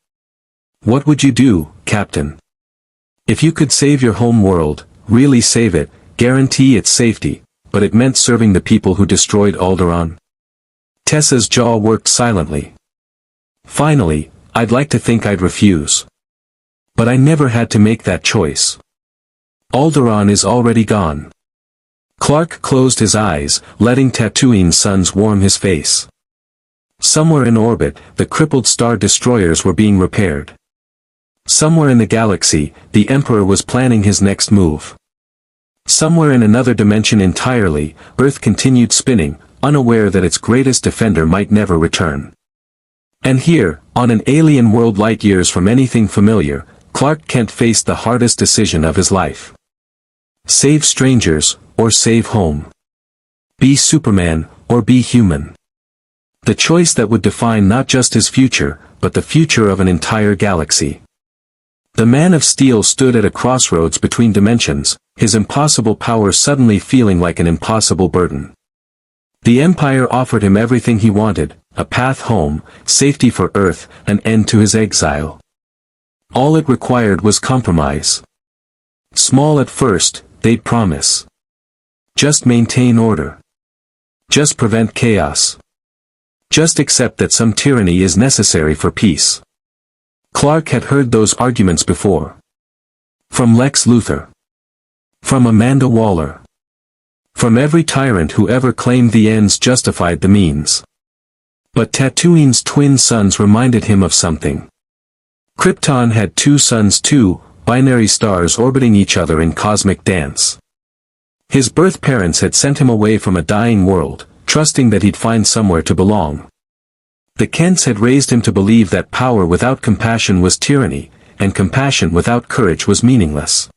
What would you do, Captain? If you could save your home world, really save it, guarantee its safety, but it meant serving the people who destroyed Alderaan? Tessa's jaw worked silently. Finally, I'd like to think I'd refuse. But I never had to make that choice. Alderaan is already gone. Clark closed his eyes, letting Tatooine's suns warm his face. Somewhere in orbit, the crippled star destroyers were being repaired. Somewhere in the galaxy, the Emperor was planning his next move. Somewhere in another dimension entirely, Earth continued spinning, unaware that its greatest defender might never return. And here, on an alien world light years from anything familiar, Clark Kent faced the hardest decision of his life. Save strangers, or save home. Be Superman, or be human. The choice that would define not just his future, but the future of an entire galaxy. The Man of Steel stood at a crossroads between dimensions, his impossible power suddenly feeling like an impossible burden. The Empire offered him everything he wanted, a path home, safety for Earth, an end to his exile. All it required was compromise. Small at first, they'd promise. Just maintain order. Just prevent chaos. Just accept that some tyranny is necessary for peace. Clark had heard those arguments before. From Lex Luthor. From Amanda Waller. From every tyrant who ever claimed the ends justified the means. But Tatooine's twin suns reminded him of something. Krypton had two suns too, binary stars orbiting each other in cosmic dance. His birth parents had sent him away from a dying world, trusting that he'd find somewhere to belong. The Kents had raised him to believe that power without compassion was tyranny, and compassion without courage was meaningless.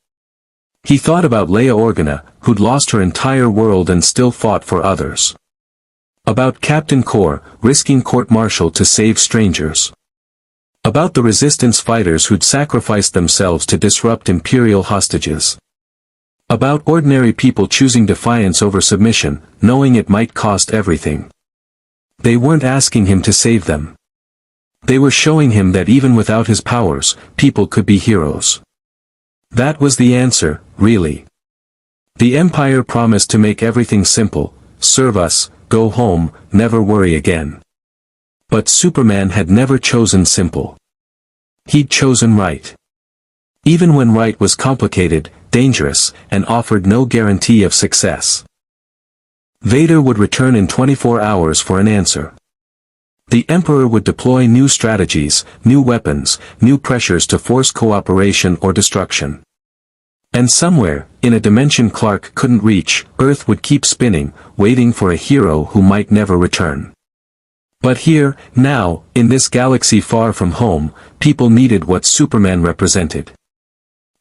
He thought about Leia Organa, who'd lost her entire world and still fought for others. About Captain Kor, risking court-martial to save strangers. About the resistance fighters who'd sacrificed themselves to disrupt Imperial hostages. About ordinary people choosing defiance over submission, knowing it might cost everything. They weren't asking him to save them. They were showing him that even without his powers, people could be heroes. That was the answer, really. The Empire promised to make everything simple, serve us, go home, never worry again. But Superman had never chosen simple. He'd chosen right. Even when right was complicated, dangerous, and offered no guarantee of success. Vader would return in 24 hours for an answer. The Emperor would deploy new strategies, new weapons, new pressures to force cooperation or destruction. And somewhere, in a dimension Clark couldn't reach, Earth would keep spinning, waiting for a hero who might never return. But here, now, in this galaxy far from home, people needed what Superman represented.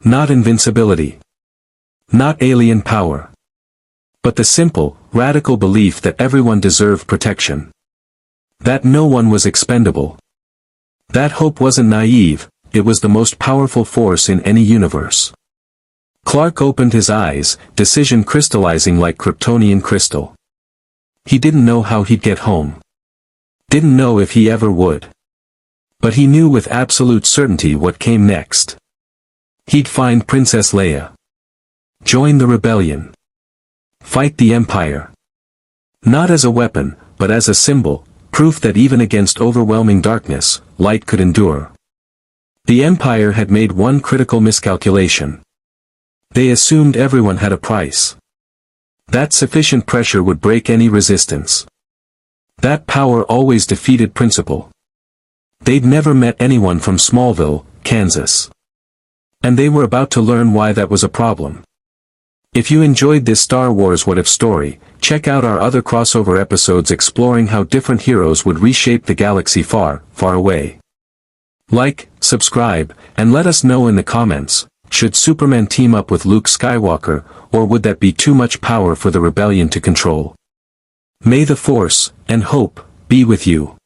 Not invincibility. Not alien power. But the simple, radical belief that everyone deserved protection. That no one was expendable. That hope wasn't naive, it was the most powerful force in any universe. Clark opened his eyes, decision crystallizing like Kryptonian crystal. He didn't know how he'd get home. Didn't know if he ever would. But he knew with absolute certainty what came next. He'd find Princess Leia. Join the rebellion. Fight the Empire. Not as a weapon, but as a symbol, proof that even against overwhelming darkness, light could endure. The Empire had made one critical miscalculation. They assumed everyone had a price. That sufficient pressure would break any resistance. That power always defeated principle. They'd never met anyone from Smallville, Kansas. And they were about to learn why that was a problem. If you enjoyed this Star Wars What If story, check out our other crossover episodes exploring how different heroes would reshape the galaxy far, far away. Like, subscribe, and let us know in the comments, should Superman team up with Luke Skywalker, or would that be too much power for the rebellion to control? May the Force, and hope, be with you.